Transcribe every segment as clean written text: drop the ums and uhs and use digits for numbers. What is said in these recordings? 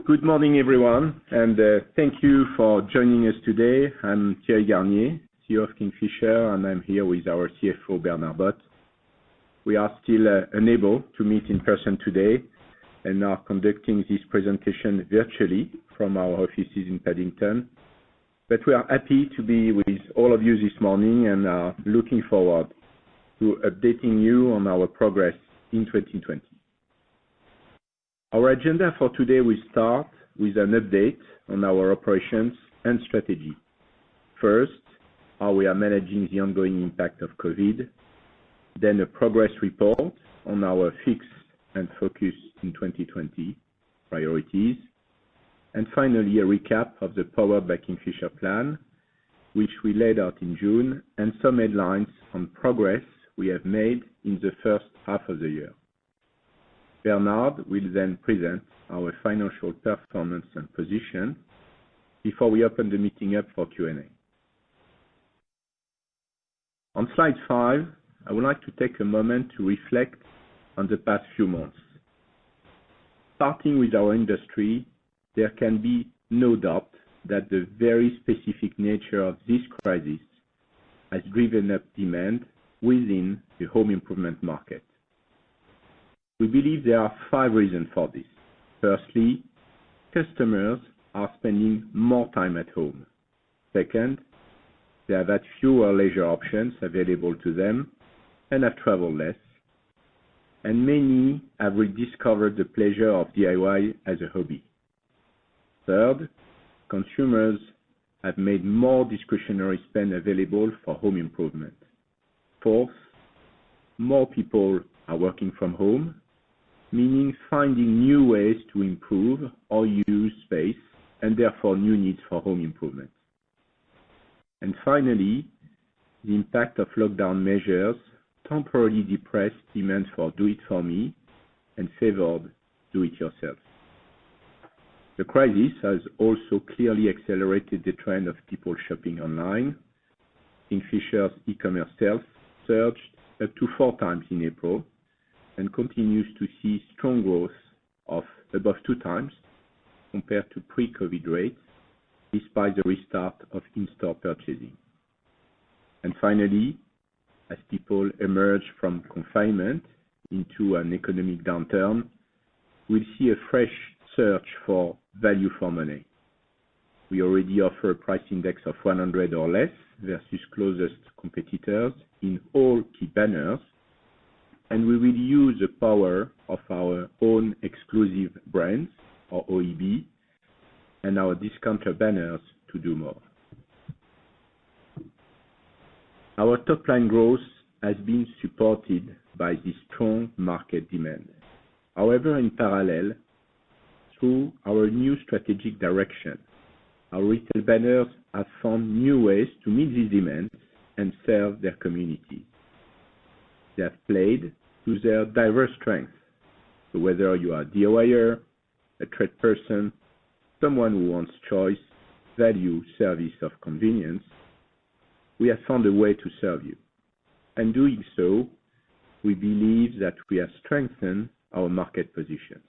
Good morning, everyone, and thank you for joining us today. I'm Thierry Garnier, CEO of Kingfisher, and I'm here with our CFO, Bernard Bot. We are still unable to meet in person today and are conducting this presentation virtually from our offices in Paddington. But we are happy to be with all of you this morning and are looking forward to updating you on our progress in 2020. Our agenda for today will start with an update on our operations and strategy. First, how we are managing the ongoing impact of COVID, then a progress report on our fix and focus in 2020 priorities, and finally a recap of the Powered by Kingfisher plan, which we laid out in June, and some headlines on progress we have made in the first half of the year. Bernard will then present our financial performance and position before we open the meeting up for Q&A. On slide 5, I would like to take a moment to reflect on the past few months. Starting with our industry, there can be no doubt that the very specific nature of this crisis has driven up demand within the home improvement market. We believe there are 5 reasons for this. Firstly, customers are spending more time at home. Second, they have had fewer leisure options available to them and have traveled less. And many have rediscovered the pleasure of DIY as a hobby. Third, consumers have made more discretionary spend available for home improvement. Fourth, more people are working from home, meaning finding new ways to improve or use space and therefore new needs for home improvement. And finally, the impact of lockdown measures temporarily depressed demand for do-it-for-me and favored do-it-yourself. The crisis has also clearly accelerated the trend of people shopping online. Kingfisher's e-commerce sales surged up to 4 times in April and continues to see strong growth of above 2 times compared to pre-COVID rates, despite the restart of in-store purchasing. And finally, as people emerge from confinement into an economic downturn, we'll see a fresh search for value for money. We already offer a price index of 100 or less versus closest competitors in all key banners, and we will use the power of our own exclusive brands, or OEB, and our discounter banners to do more. Our top-line growth has been supported by this strong market demand. However, in parallel, through our new strategic direction, our retail banners have found new ways to meet these demands and serve their communities. They have played to their diverse strengths. So whether you are a DIYer, a trade person, someone who wants choice, value, service, or convenience, we have found a way to serve you. And doing so, we believe that we have strengthened our market position.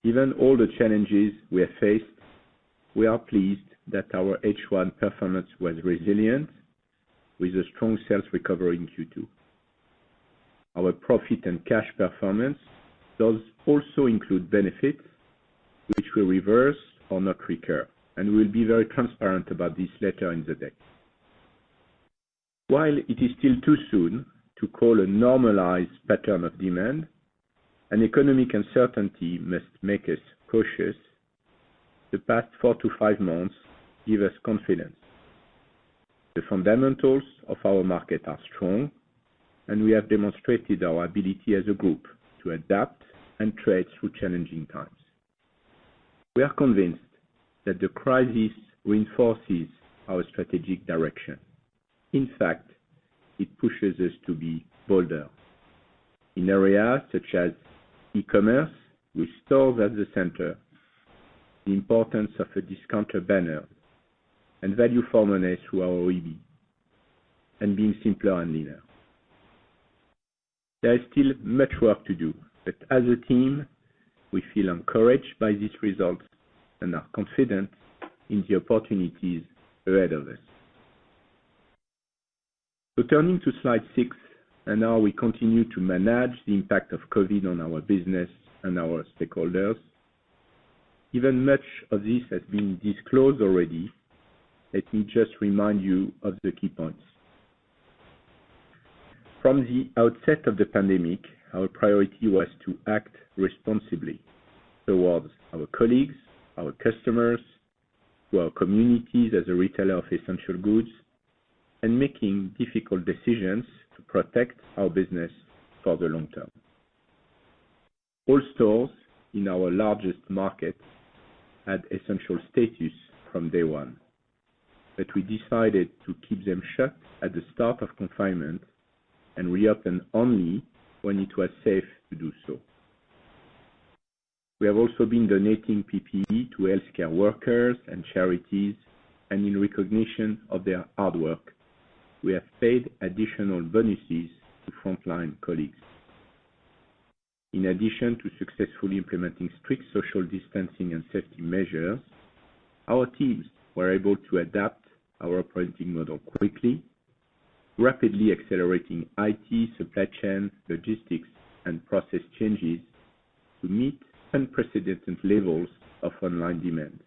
Given all the challenges we have faced, we are pleased that our H1 performance was resilient with a strong sales recovery in Q2. Our profit and cash performance does also include benefits which will reverse or not recur, and we will be very transparent about this later in the deck. While it is still too soon to call a normalized pattern of demand, and economic uncertainty must make us cautious, the past 4 to 5 months give us confidence. The fundamentals of our market are strong, and we have demonstrated our ability as a group to adapt and trade through challenging times. We are convinced that the crisis reinforces our strategic direction. In fact, it pushes us to be bolder. In areas such as e-commerce, with stores at the center, the importance of a discounter banner, and value for money through our OEB, and being simpler and leaner. There is still much work to do, but as a team, we feel encouraged by these results and are confident in the opportunities ahead of us. So turning to slide 6, and how we continue to manage the impact of COVID on our business and our stakeholders. Given much of this has been disclosed already, let me just remind you of the key points. From the outset of the pandemic, our priority was to act responsibly towards our colleagues, our customers, to our communities as a retailer of essential goods, and making difficult decisions to protect our business for the long term. All stores in our largest market had essential status from day one, but we decided to keep them shut at the start of confinement and reopen only when it was safe to do so. We have also been donating PPE to healthcare workers and charities, and in recognition of their hard work, we have paid additional bonuses to frontline colleagues. In addition to successfully implementing strict social distancing and safety measures, our teams were able to adapt our operating model quickly, rapidly accelerating IT, supply chain, logistics, and process changes to meet unprecedented levels of online demand.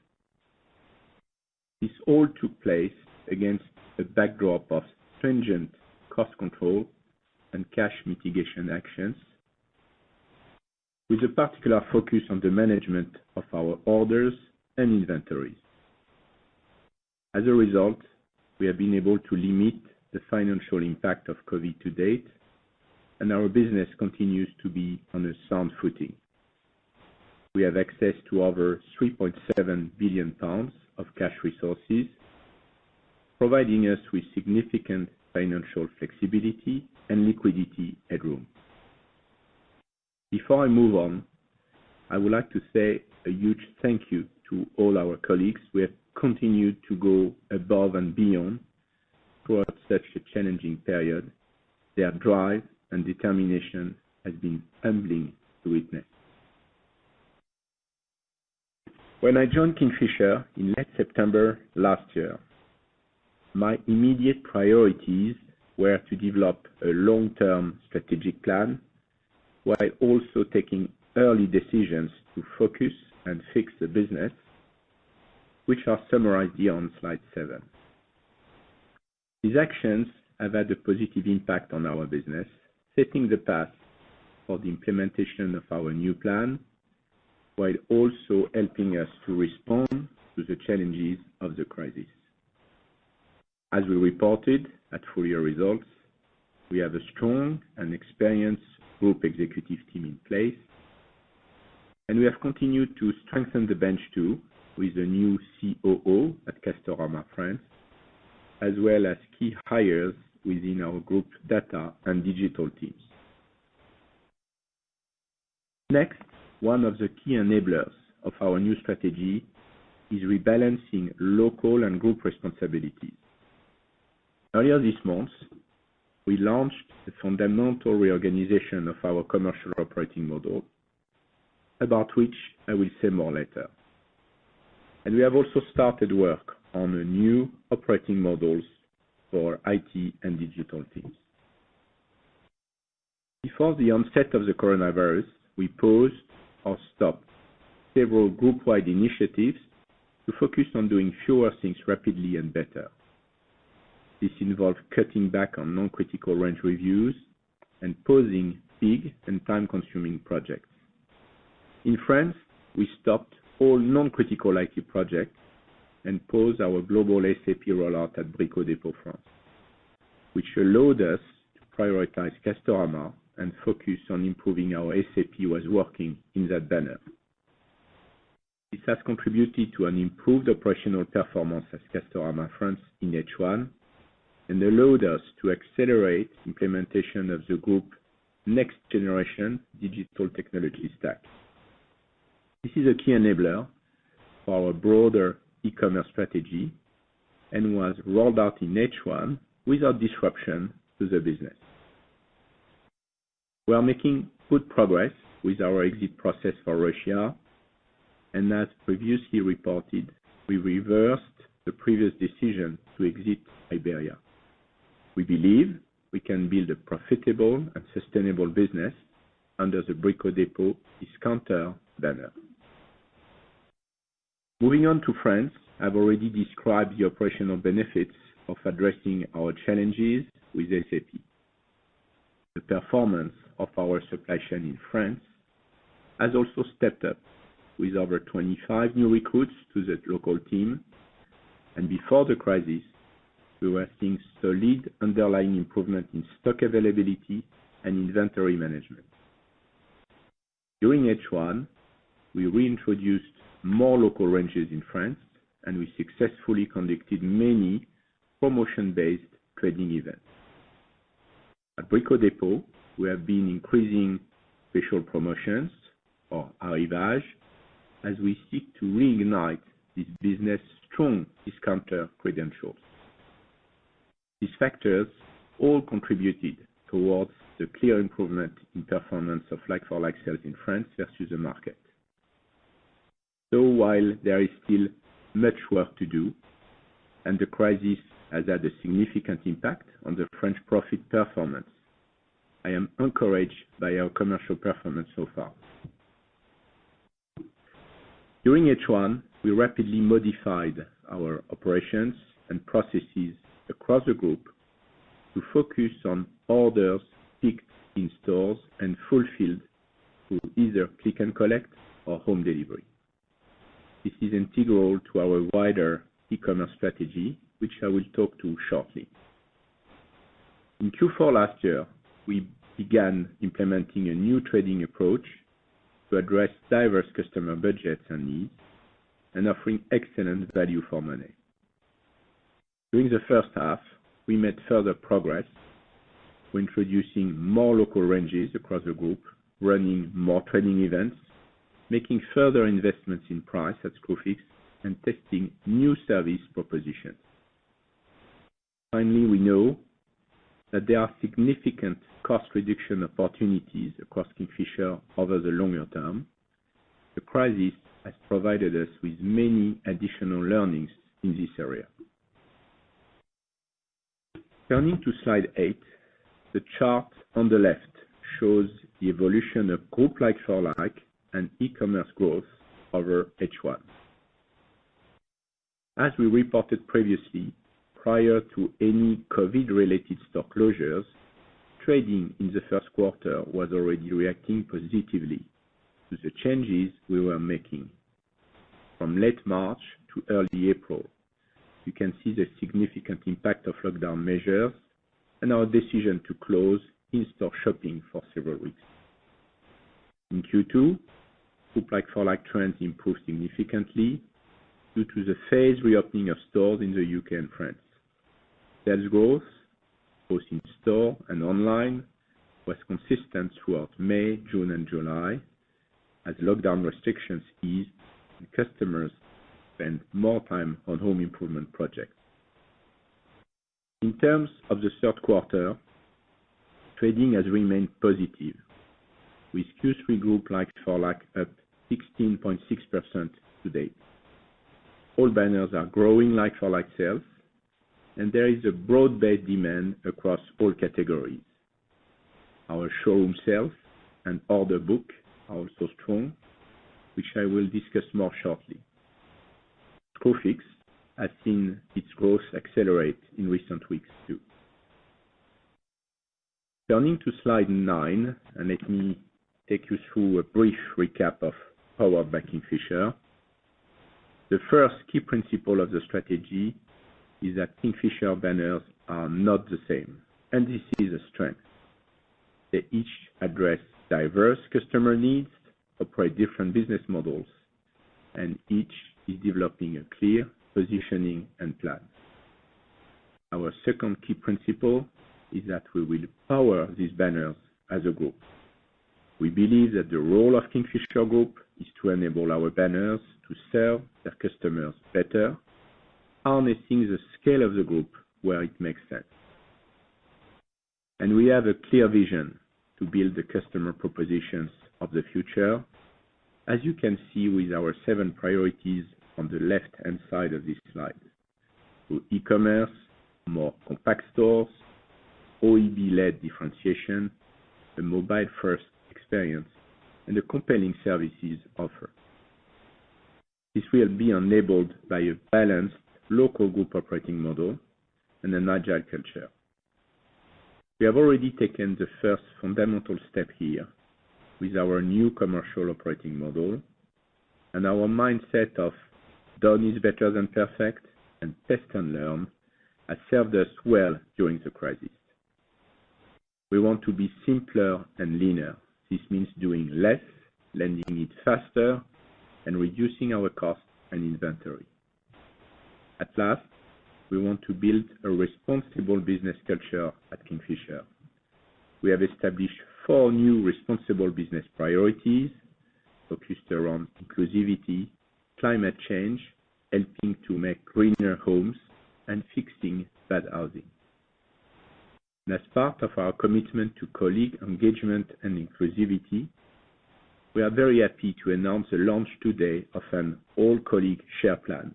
This all took place against a backdrop of stringent cost control and cash mitigation actions, with a particular focus on the management of our orders and inventories. As a result, we have been able to limit the financial impact of COVID to date, and our business continues to be on a sound footing. We have access to over £3.7 billion of cash resources, providing us with significant financial flexibility and liquidity headroom. Before I move on, I would like to say a huge thank you to all our colleagues who have continued to go above and beyond throughout such a challenging period. Their drive and determination has been humbling to witness. When I joined Kingfisher in late September last year, my immediate priorities were to develop a long-term strategic plan while also taking early decisions to focus and fix the business, which are summarized here on slide 7. These actions have had a positive impact on our business, setting the path for the implementation of our new plan, while also helping us to respond to the challenges of the crisis. As we reported at full year results, we have a strong and experienced group executive team in place, and we have continued to strengthen the bench too, with a new COO at Castorama France, as well as key hires within our group data and digital teams. Next, one of the key enablers of our new strategy is rebalancing local and group responsibilities. Earlier this month, we launched the fundamental reorganization of our commercial operating model, about which I will say more later. And we have also started work on a new operating models for IT and digital teams. Before the onset of the coronavirus, we paused or stopped several group-wide initiatives to focus on doing fewer things rapidly and better. This involved cutting back on non-critical range reviews and pausing big and time-consuming projects. In France, we stopped all non-critical IT projects and paused our global SAP rollout at Brico Dépôt France, which allowed us to prioritize Castorama and focus on improving our SAP was working in that banner. This has contributed to an improved operational performance at Castorama France in H1 and allowed us to accelerate implementation of the group next generation digital technology stack. This is a key enabler for our broader e-commerce strategy and was rolled out in H1 without disruption to the business. We are making good progress with our exit process for Russia, and as previously reported, we reversed the previous decision to exit Iberia. We believe we can build a profitable and sustainable business under the Brico Dépôt discounter banner. Moving on to France, I've already described the operational benefits of addressing our challenges with SAP. The performance of our supply chain in France has also stepped up with over 25 new recruits to the local team, and before the crisis, we were seeing solid underlying improvement in stock availability and inventory management. During H1, we reintroduced more local ranges in France, and we successfully conducted many promotion-based trading events. At Brico Dépôt, we have been increasing special promotions, or arrivage, as we seek to reignite this business' strong discounter credentials. These factors all contributed towards the clear improvement in performance of like-for-like sales in France versus the market. So while there is still much work to do, and the crisis has had a significant impact on the French profit performance, I am encouraged by our commercial performance so far. During H1, we rapidly modified our operations and processes across the group to focus on orders picked in stores and fulfilled through either click and collect or home delivery. This is integral to our wider e-commerce strategy, which I will talk to shortly. In Q4 last year, we began implementing a new trading approach to address diverse customer budgets and needs and offering excellent value for money. During the first half, we made further progress for introducing more local ranges across the group, running more trading events, making further investments in price at Screwfix, and testing new service propositions. Finally, we know that there are significant cost reduction opportunities across Kingfisher over the longer term. The crisis has provided us with many additional learnings in this area. Turning to slide 8, the chart on the left shows the evolution of group like-for-like and e-commerce growth over H1. As we reported previously, prior to any COVID-related store closures, trading in the first quarter was already reacting positively to the changes we were making. From late March to early April, you can see the significant impact of lockdown measures and our decision to close in-store shopping for several weeks. In Q2, group like-for-like trends improved significantly due to the phased reopening of stores in the UK and France. Sales growth, both in store and online, was consistent throughout May, June, and July as lockdown restrictions eased and customers spent more time on home improvement projects. In terms of the third quarter, trading has remained positive, with Q3 group like-for-like up 16.6% to date. All banners are growing like-for-like sales, and there is a broad-based demand across all categories. Our showroom sales and order book are also strong, which I will discuss more shortly. Screwfix has seen its growth accelerate in recent weeks too. Turning to slide 9, and let me take you through a brief recap of Powered by Kingfisher. The first key principle of the strategy is that Kingfisher banners are not the same, and this is a strength. They each address diverse customer needs, operate different business models, and each is developing a clear positioning and plan. Our second key principle is that we will power these banners as a group. We believe that the role of Kingfisher Group is to enable our banners to serve their customers better, harnessing the scale of the group where it makes sense. And we have a clear vision to build the customer propositions of the future, as you can see with our 7 priorities on the left-hand side of this slide. So e-commerce, more compact stores, OEB-led differentiation, a mobile-first experience, and a compelling services offer. This will be enabled by a balanced local group operating model and an agile culture. We have already taken the first fundamental step here with our new commercial operating model, and our mindset of done is better than perfect and test and learn has served us well during the crisis. We want to be simpler and leaner. This means doing less, landing it faster, and reducing our costs and inventory. At last, we want to build a responsible business culture at Kingfisher. We have established 4 new responsible business priorities focused around inclusivity, climate change, helping to make greener homes, and fixing bad housing. And as part of our commitment to colleague engagement and inclusivity, we are very happy to announce the launch today of an all-colleague share plan.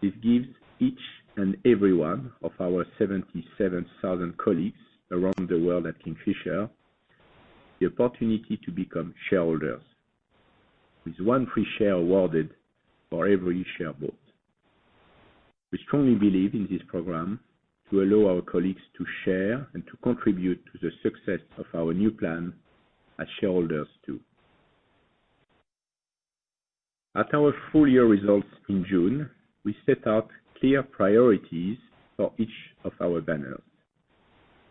This gives each and every one of our 77,000 colleagues around the world at Kingfisher the opportunity to become shareholders, with 1 free share awarded for every share bought. We strongly believe in this program to allow our colleagues to share and to contribute to the success of our new plan as shareholders too. At our full year results in June, we set out clear priorities for each of our banners.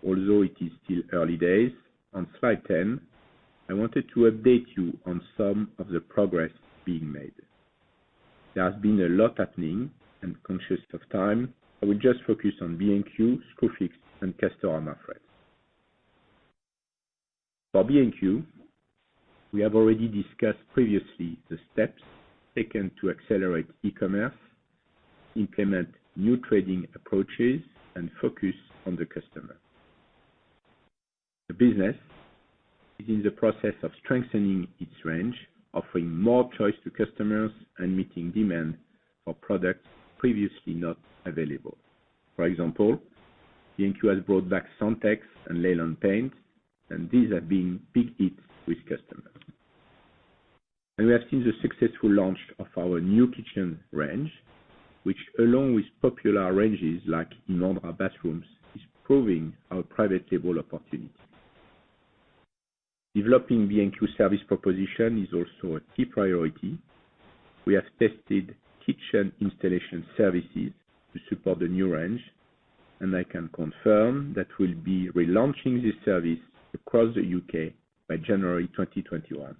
Although it is still early days, on slide 10, I wanted to update you on some of the progress being made. There has been a lot happening, and conscious of time, I will just focus on B&Q, Screwfix, and Castorama Threads. For B&Q, we have already discussed previously the steps taken to accelerate e-commerce, implement new trading approaches, and focus on the customer. The business is in the process of strengthening its range, offering more choice to customers and meeting demand for products previously not available. For example, B&Q has brought back Santex and Leyland paint, and these have been big hits with customers. And we have seen the successful launch of our new kitchen range, which along with popular ranges like Imandra bathrooms, is proving our private label opportunity. Developing B&Q service proposition is also a key priority. We have tested kitchen installation services to support the new range, and I can confirm that we'll be relaunching this service across the UK by January 2021.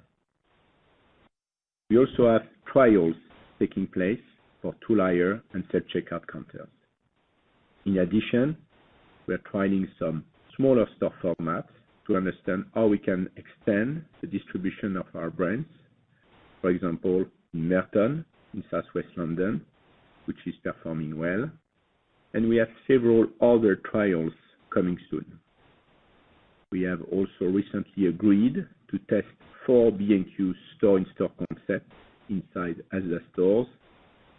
We also have trials taking place for tool hire and self-checkout counters. In addition, we are trialing some smaller store formats to understand how we can extend the distribution of our brands. For example, in Merton, in southwest London, which is performing well, and we have several other trials coming soon. We have also recently agreed to test 4 B&Q store-in-store concepts inside Asda stores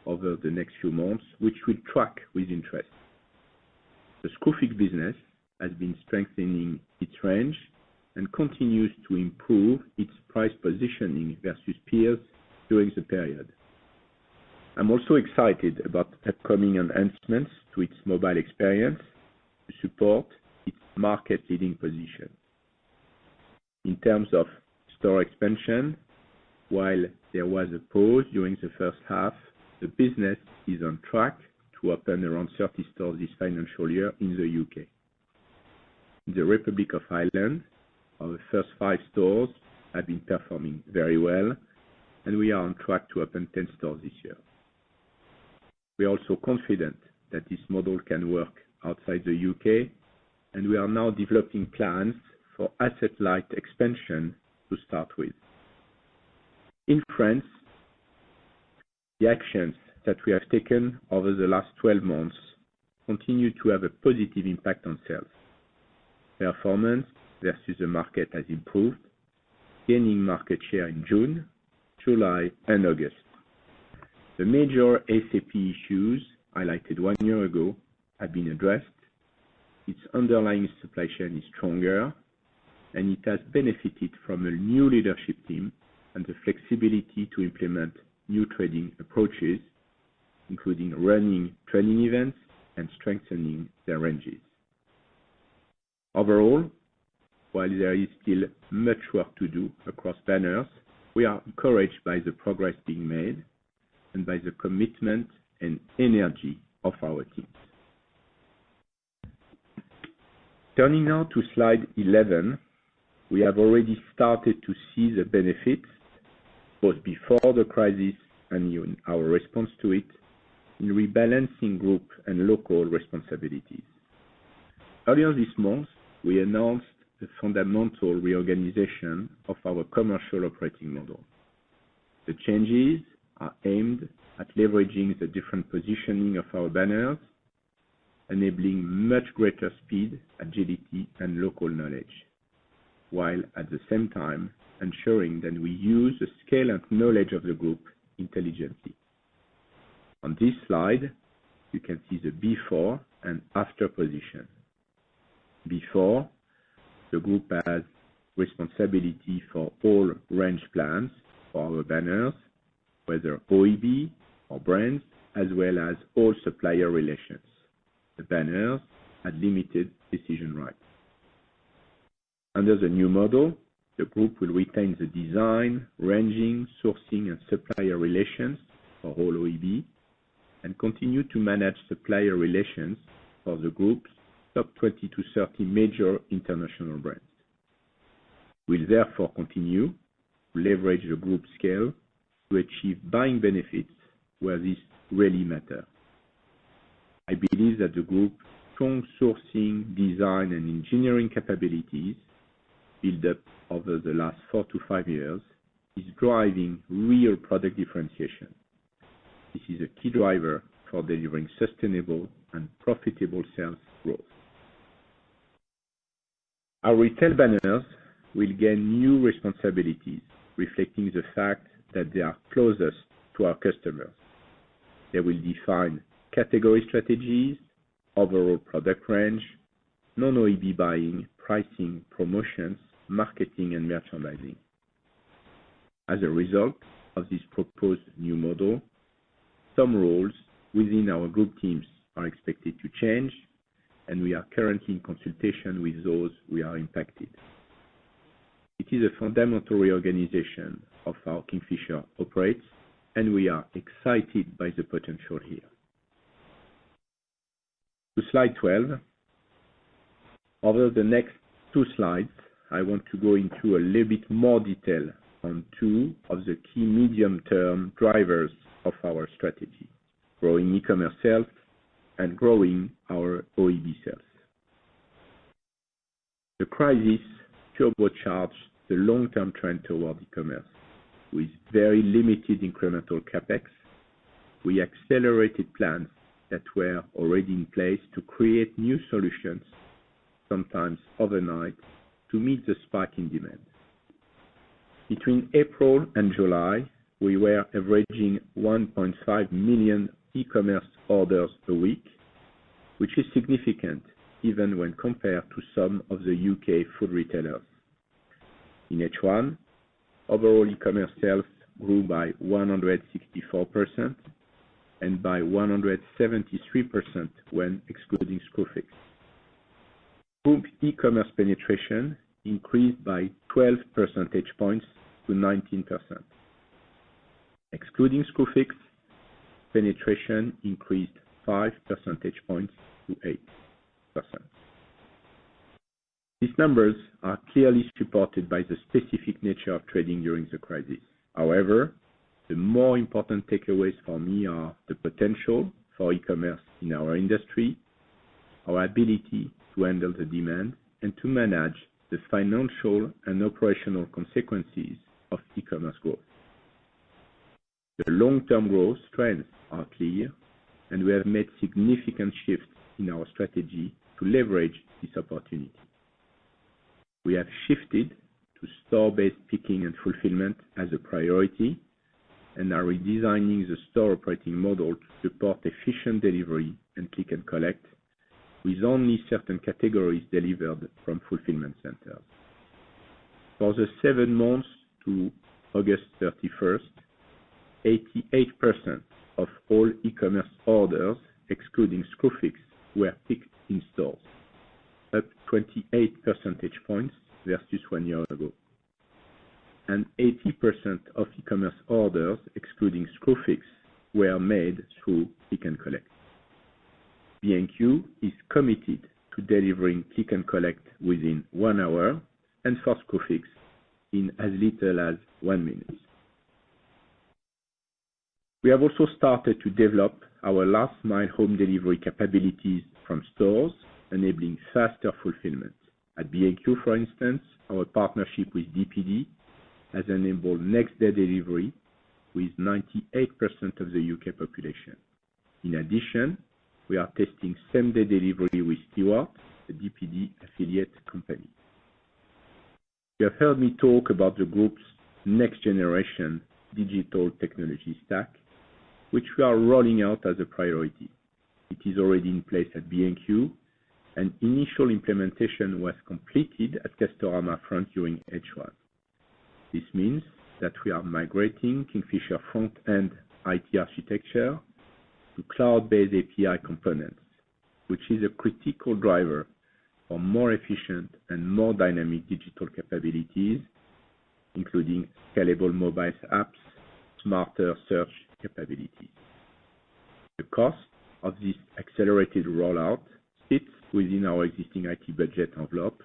over the next few months, which will track with interest. The Screwfix business has been strengthening its range and continues to improve its price positioning versus peers during the period. I'm also excited about upcoming enhancements to its mobile experience to support its market-leading position. In terms of store expansion, while there was a pause during the first half, the business is on track to open around 30 stores this financial year in the UK. In the Republic of Ireland, our first 5 stores have been performing very well, and we are on track to open 10 stores this year. We are also confident that this model can work outside the UK, and we are now developing plans for asset-light expansion to start with. In France, the actions that we have taken over the last 12 months continue to have a positive impact on sales. Performance versus the market has improved, gaining market share in June, July, and August. The major SAP issues highlighted 1 year ago have been addressed. Its underlying supply chain is stronger, and it has benefited from a new leadership team and the flexibility to implement new trading approaches, including running training events and strengthening their ranges. Overall, while there is still much work to do across banners, we are encouraged by the progress being made and by the commitment and energy of our teams. Turning now to slide 11, we have already started to see the benefits, both before the crisis and in our response to it, in rebalancing group and local responsibilities. Earlier this month, we announced the fundamental reorganization of our commercial operating model. The changes are aimed at leveraging the different positioning of our banners, enabling much greater speed, agility, and local knowledge, while at the same time ensuring that we use the scale and knowledge of the group intelligently. On this slide, you can see the before and after position. Before, the group has responsibility for all range plans for our banners, whether OEB or brands, as well as all supplier relations. The banners had limited decision rights. Under the new model, the group will retain the design, ranging, sourcing, and supplier relations for all OEB, and continue to manage supplier relations for the group's top 20 to 30 major international brands. We'll therefore continue to leverage the group scale to achieve buying benefits where this really matters. I believe that the group's strong sourcing, design, and engineering capabilities built up over the last 4 to 5 years is driving real product differentiation. This is a key driver for delivering sustainable and profitable sales growth. Our retail banners will gain new responsibilities, reflecting the fact that they are closest to our customers. They will define category strategies, overall product range, non-OEB buying, pricing, promotions, marketing, and merchandising. As a result of this proposed new model, some roles within our group teams are expected to change, and we are currently in consultation with those who are impacted. It is a fundamental reorganization of how Kingfisher operates, and we are excited by the potential here. To slide 12. Over the next 2 slides, I want to go into a little bit more detail on 2 of the key medium-term drivers of our strategy: growing e-commerce sales and growing our OEB sales. The crisis turbocharged the long-term trend toward e-commerce. With very limited incremental capex, we accelerated plans that were already in place to create new solutions, sometimes overnight, to meet the spike in demand. Between April and July, we were averaging 1.5 million e-commerce orders a week, which is significant even when compared to some of the UK food retailers. In H1, overall e-commerce sales grew by 164% and by 173% when excluding Screwfix. Group e-commerce penetration increased by 12 percentage points to 19%. Excluding Screwfix, penetration increased 5 percentage points to 8%. These numbers are clearly supported by the specific nature of trading during the crisis. However, the more important takeaways for me are the potential for e-commerce in our industry, our ability to handle the demand, and to manage the financial and operational consequences of e-commerce growth. The long-term growth trends are clear, and we have made significant shifts in our strategy to leverage this opportunity. We have shifted to store-based picking and fulfillment as a priority and are redesigning the store operating model to support efficient delivery and click and collect, with only certain categories delivered from fulfillment centers. For the 7 months to August 31st, 88% of all e-commerce orders, excluding Screwfix, were picked in stores, up 28 percentage points versus 1 year ago. And 80% of e-commerce orders, excluding Screwfix, were made through click and collect. B&Q is committed to delivering click and collect within 1 hour, and for Screwfix in as little as 1 minute. We have also started to develop our last mile home delivery capabilities from stores, enabling faster fulfillment. At B&Q, for instance, our partnership with DPD has enabled next day delivery with 98% of the UK population. In addition, we are testing same-day delivery with Stewart, the DPD affiliate company. You have heard me talk about the group's next generation digital technology stack, which we are rolling out as a priority. It is already in place at B&Q, and initial implementation was completed at Castorama front during H1. This means that we are migrating Kingfisher front-end IT architecture to cloud-based API components, which is a critical driver for more efficient and more dynamic digital capabilities, including scalable mobile apps, smarter search capabilities. The cost of this accelerated rollout sits within our existing IT budget envelope,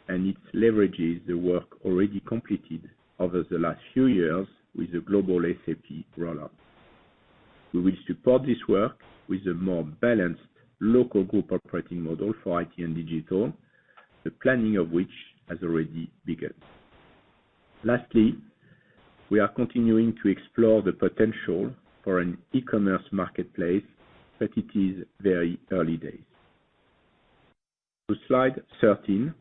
and it leverages the work already completed over the last few years with the global SAP rollout. We will support this work with a more balanced local group operating model for IT and digital, the planning of which has already begun. Lastly, we are continuing to explore the potential for an e-commerce marketplace, but it is very early days. To slide 13,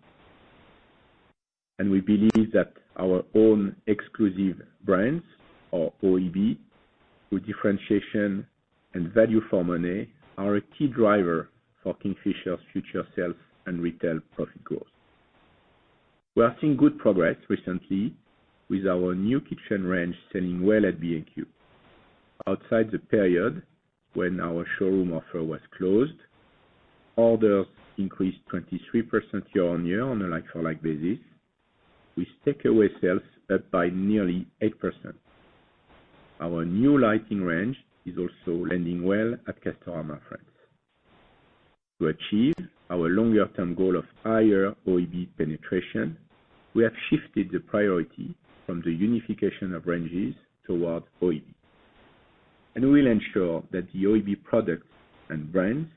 and we believe that our own exclusive brands, or OEB, through differentiation and value for money, are a key driver for Kingfisher's future sales and retail profit growth. We are seeing good progress recently with our new kitchen range selling well at B&Q. Outside the period when our showroom offer was closed, orders increased 23% year-on-year on a like-for-like basis, with takeaway sales up by nearly 8%. Our new lighting range is also landing well at Castorama France. To achieve our longer-term goal of higher OEB penetration, we have shifted the priority from the unification of ranges toward OEB. And we will ensure that the OEB products and brands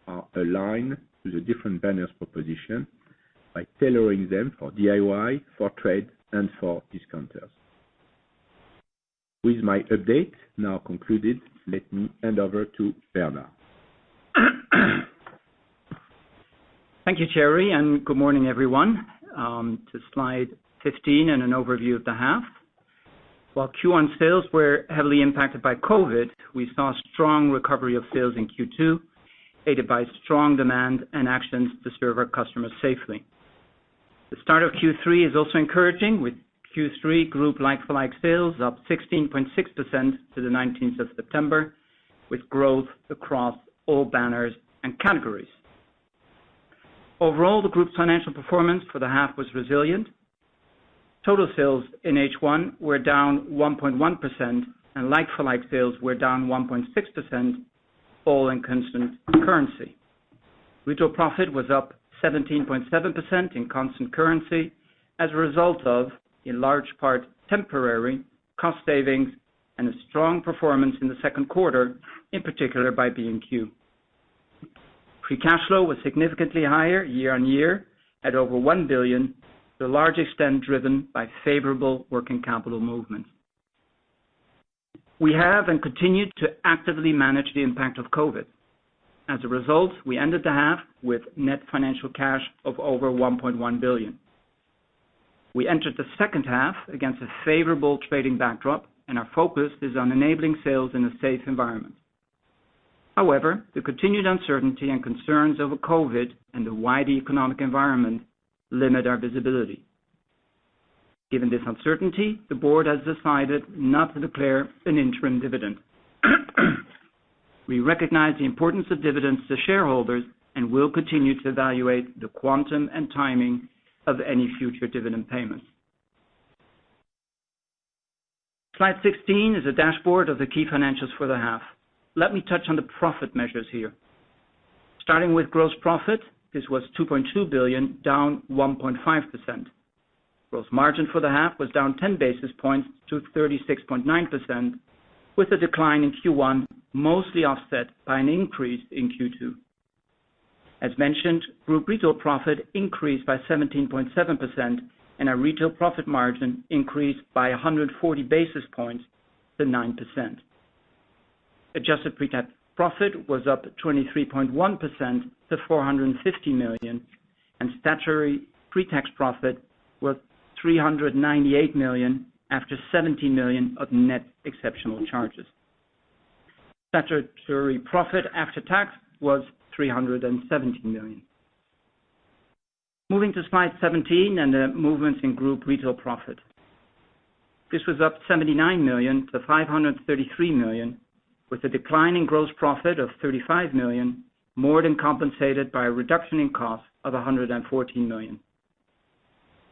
are aligned to the different banners' proposition by tailoring them for DIY, for trade, and for discounters. With my update now concluded, let me hand over to Bernard. Thank you, Thierry, and good morning, everyone. To slide 15 and an overview of the half. While Q1 sales were heavily impacted by COVID, we saw a strong recovery of sales in Q2, aided by strong demand and actions to serve our customers safely. The start of Q3 is also encouraging, with Q3 group like-for-like sales up 16.6% to the 19th of September, with growth across all banners and categories. Overall, the group's financial performance for the half was resilient. Total sales in H1 were down 1.1% and like-for-like sales were down 1.6%, all in constant currency. Retail profit was up 17.7% in constant currency as a result of, in large part, temporary cost savings and a strong performance in the second quarter, in particular by B&Q. Free cash flow was significantly higher year-on-year at over 1 billion, to a large extent driven by favorable working capital movements. We have and continue to actively manage the impact of COVID. As a result, we ended the half with net financial cash of over 1.1 billion. We entered the second half against a favorable trading backdrop, and our focus is on enabling sales in a safe environment. However, the continued uncertainty and concerns over COVID and the wider economic environment limit our visibility. Given this uncertainty, the board has decided not to declare an interim dividend. We recognize the importance of dividends to shareholders and will continue to evaluate the quantum and timing of any future dividend payments. Slide 16 is a dashboard of the key financials for the half. Let me touch on the profit measures here. Starting with gross profit, this was 2.2 billion, down 1.5%. Gross margin for the half was down 10 basis points to 36.9%, with a decline in Q1 mostly offset by an increase in Q2. As mentioned, group retail profit increased by 17.7%, and our retail profit margin increased by 140 basis points to 9%. Adjusted pre-tax profit was up 23.1% to 450 million, and statutory pre-tax profit was 398 million after 70 million of net exceptional charges. Statutory profit after tax was 370 million. Moving to slide 17 and the movements in group retail profit. This was up 79 million to 533 million, with a decline in gross profit of 35 million, more than compensated by a reduction in costs of 114 million.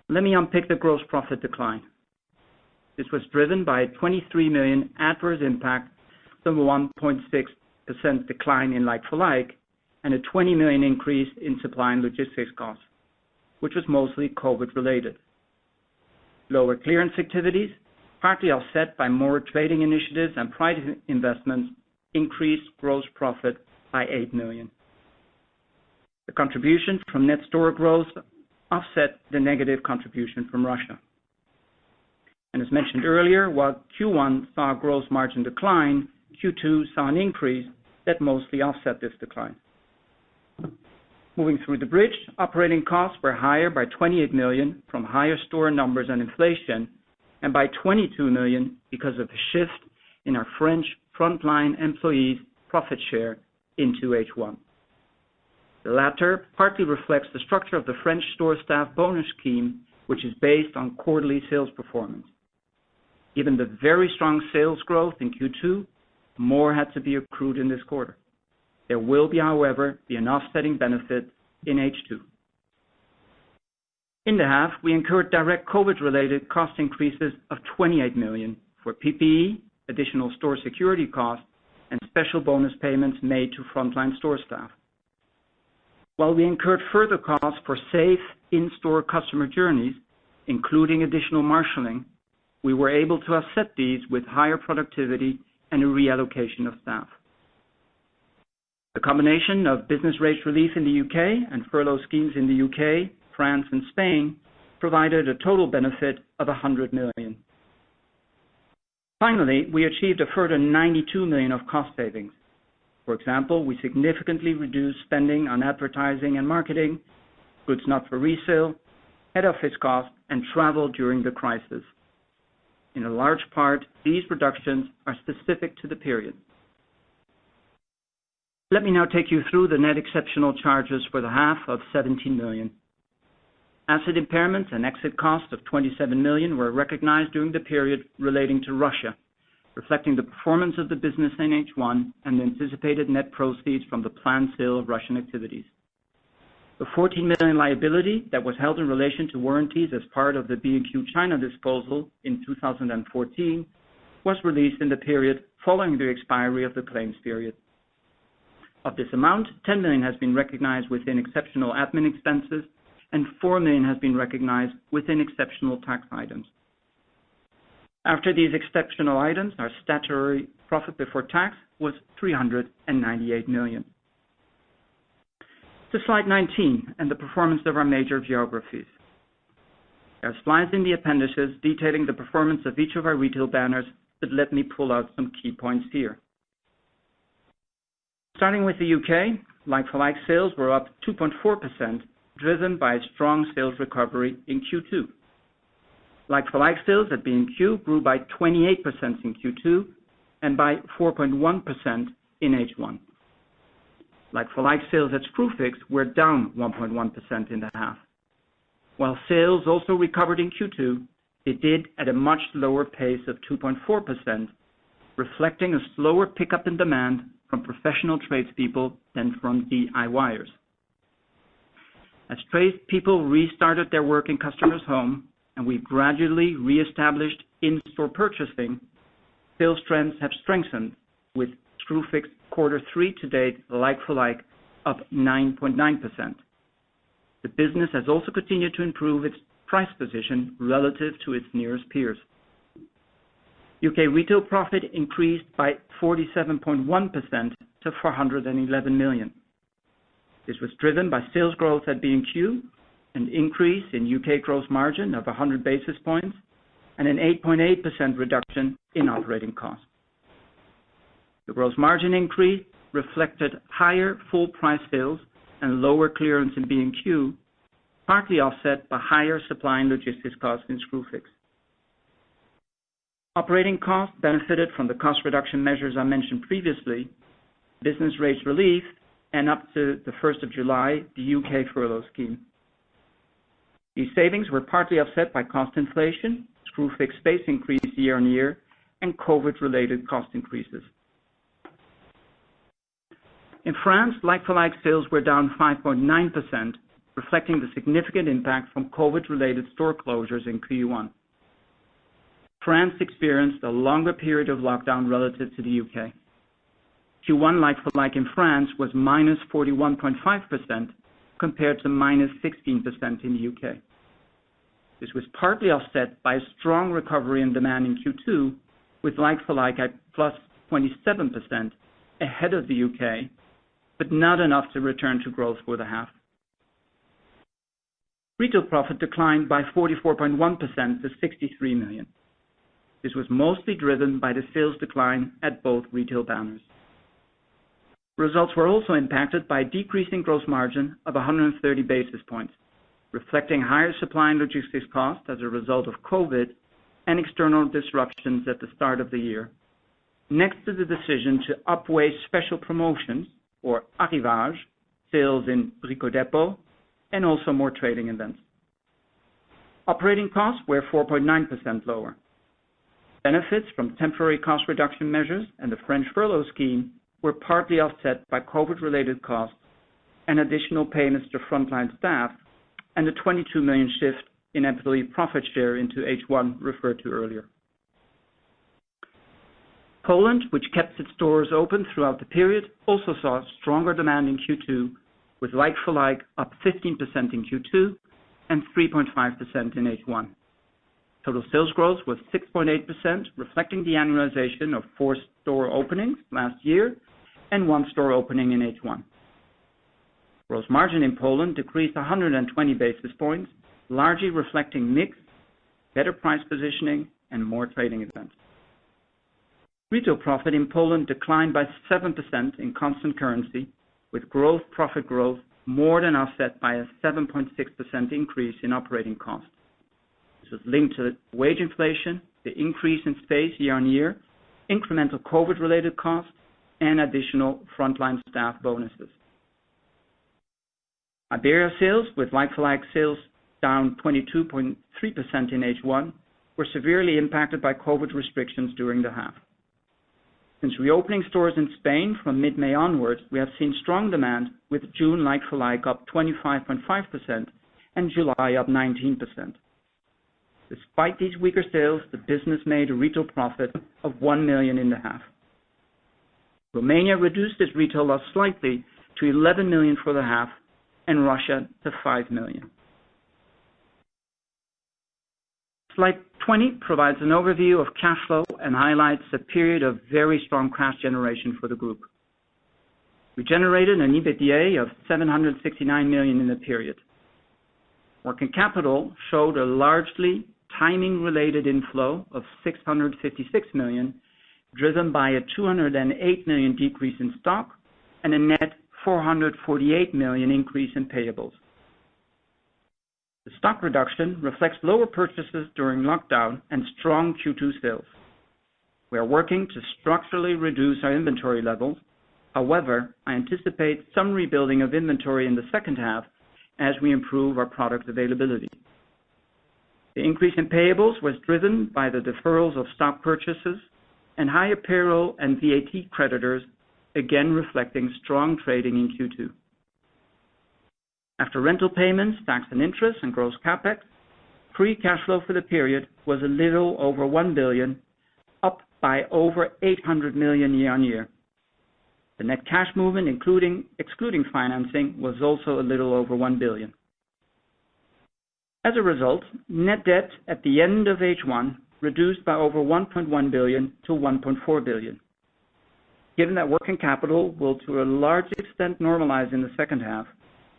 Let me unpick the gross profit decline. This was driven by a 23 million adverse impact from a 1.6% decline in like-for-like and a 20 million increase in supply and logistics costs, which was mostly COVID-related. Lower clearance activities, partly offset by more trading initiatives and price investments, increased gross profit by 8 million. The contribution from net store growth offset the negative contribution from Russia. And as mentioned earlier, while Q1 saw a gross margin decline, Q2 saw an increase that mostly offset this decline. Moving through the bridge, operating costs were higher by 28 million from higher store numbers and inflation, and by 22 million because of a shift in our French frontline employees' profit share into H1. The latter partly reflects the structure of the French store staff bonus scheme, which is based on quarterly sales performance. Given the very strong sales growth in Q2, more had to be accrued in this quarter. There will be, however, an offsetting benefit in H2. In the half, we incurred direct COVID-related cost increases of 28 million for PPE, additional store security costs, and special bonus payments made to frontline store staff. While we incurred further costs for safe in-store customer journeys, including additional marshalling, we were able to offset these with higher productivity and a reallocation of staff. The combination of business rates relief in the UK and furlough schemes in the UK, France and Spain provided a total benefit of 100 million. Finally, we achieved a further 92 million of cost savings. For example, we significantly reduced spending on advertising and marketing, goods not for resale, head office costs, and travel during the crisis. In a large part, these reductions are specific to the period. Let me now take you through the net exceptional charges for the half of 17 million. Asset impairments and exit costs of 27 million were recognized during the period relating to Russia, reflecting the performance of the business in H1 and the anticipated net proceeds from the planned sale of Russian activities. The 14 million liability that was held in relation to warranties as part of the B&Q China disposal in 2014 was released in the period following the expiry of the claims period. Of this amount, 10 million has been recognized within exceptional admin expenses and 4 million has been recognized within exceptional tax items. After these exceptional items, our statutory profit before tax was 398 million. To slide 19 and the performance of our major geographies. There are slides in the appendices detailing the performance of each of our retail banners, but let me pull out some key points here. Starting with the UK, like-for-like sales were up 2.4%, driven by a strong sales recovery in Q2. Like-for-like sales at B&Q grew by 28% in Q2 and by 4.1% in H1. Like-for-like sales at Screwfix were down 1.1% in the half. While sales also recovered in Q2, it did at a much lower pace of 2.4%, reflecting a slower pickup in demand from professional tradespeople than from DIYers. As tradespeople restarted their work in customers' home and we gradually re-established in-store purchasing, sales trends have strengthened, with Screwfix Q3 to date like-for-like up 9.9%. The business has also continued to improve its price position relative to its nearest peers. UK retail profit increased by 47.1% to 411 million. This was driven by sales growth at B&Q, an increase in UK gross margin of 100 basis points, and an 8.8% reduction in operating costs. The gross margin increase reflected higher full price sales and lower clearance in B&Q, partly offset by higher supply and logistics costs in Screwfix. Operating costs benefited from the cost reduction measures I mentioned previously, business rates relief, and up to the 1st of July, the UK furlough scheme. These savings were partly offset by cost inflation, Screwfix space increase year on year, and COVID-related cost increases. In France, like-for-like sales were down 5.9%, reflecting the significant impact from COVID-related store closures in Q1. France experienced a longer period of lockdown relative to the UK. Q1 like-for-like in France was minus 41.5% compared to minus 16% in the UK. This was partly offset by a strong recovery in demand in Q2, with like-for-like at plus 27% ahead of the UK, but not enough to return to growth for the half. Retail profit declined by 44.1% to 63 million. This was mostly driven by the sales decline at both retail banners. Results were also impacted by a decrease in gross margin of 130 basis points, reflecting higher supply and logistics costs as a result of COVID and external disruptions at the start of the year, next to the decision to upweigh special promotions, or arrivage, sales in Brico Dépôt, and also more trading events. Operating costs were 4.9% lower. Benefits from temporary cost reduction measures and the French furlough scheme were partly offset by COVID-related costs and additional payments to frontline staff and the 22 million shift in employee profit share into H1 referred to earlier. Poland, which kept its stores open throughout the period, also saw stronger demand in Q2, with like-for-like up 15% in Q2 and 3.5% in H1. Total sales growth was 6.8%, reflecting the annualization of 4 store openings last year and 1 store opening in H1. Gross margin in Poland decreased 120 basis points, largely reflecting mix, better price positioning, and more trading events. Retail profit in Poland declined by 7% in constant currency, with profit growth more than offset by a 7.6% increase in operating costs. This was linked to wage inflation, the increase in space year on year, incremental COVID-related costs, and additional frontline staff bonuses. Iberia sales, with like-for-like sales down 22.3% in H1, were severely impacted by COVID restrictions during the half. Since reopening stores in Spain from mid-May onwards, we have seen strong demand, with June like-for-like up 25.5% and July up 19%. Despite these weaker sales, the business made a retail profit of 1 million in the half. Romania reduced its retail loss slightly to 11 million for the half, and Russia to 5 million. Slide 20 provides an overview of cash flow and highlights a period of very strong cash generation for the group. We generated an EBITDA of 769 million in the period. Working capital showed a largely timing-related inflow of 656 million, driven by a 208 million decrease in stock and a net 448 million increase in payables. The stock reduction reflects lower purchases during lockdown and strong Q2 sales. We are working to structurally reduce our inventory levels. However, I anticipate some rebuilding of inventory in the second half as we improve our product availability. The increase in payables was driven by the deferrals of stock purchases and higher payroll and VAT creditors, again reflecting strong trading in Q2. After rental payments, tax and interest, and gross capex, free cash flow for the period was a little over 1 billion, up by over 800 million year-on-year. The net cash movement, excluding financing, was also a little over 1 billion. As a result, net debt at the end of H1 reduced by over 1.1 billion to 1.4 billion. Given that working capital will to a large extent normalize in the second half,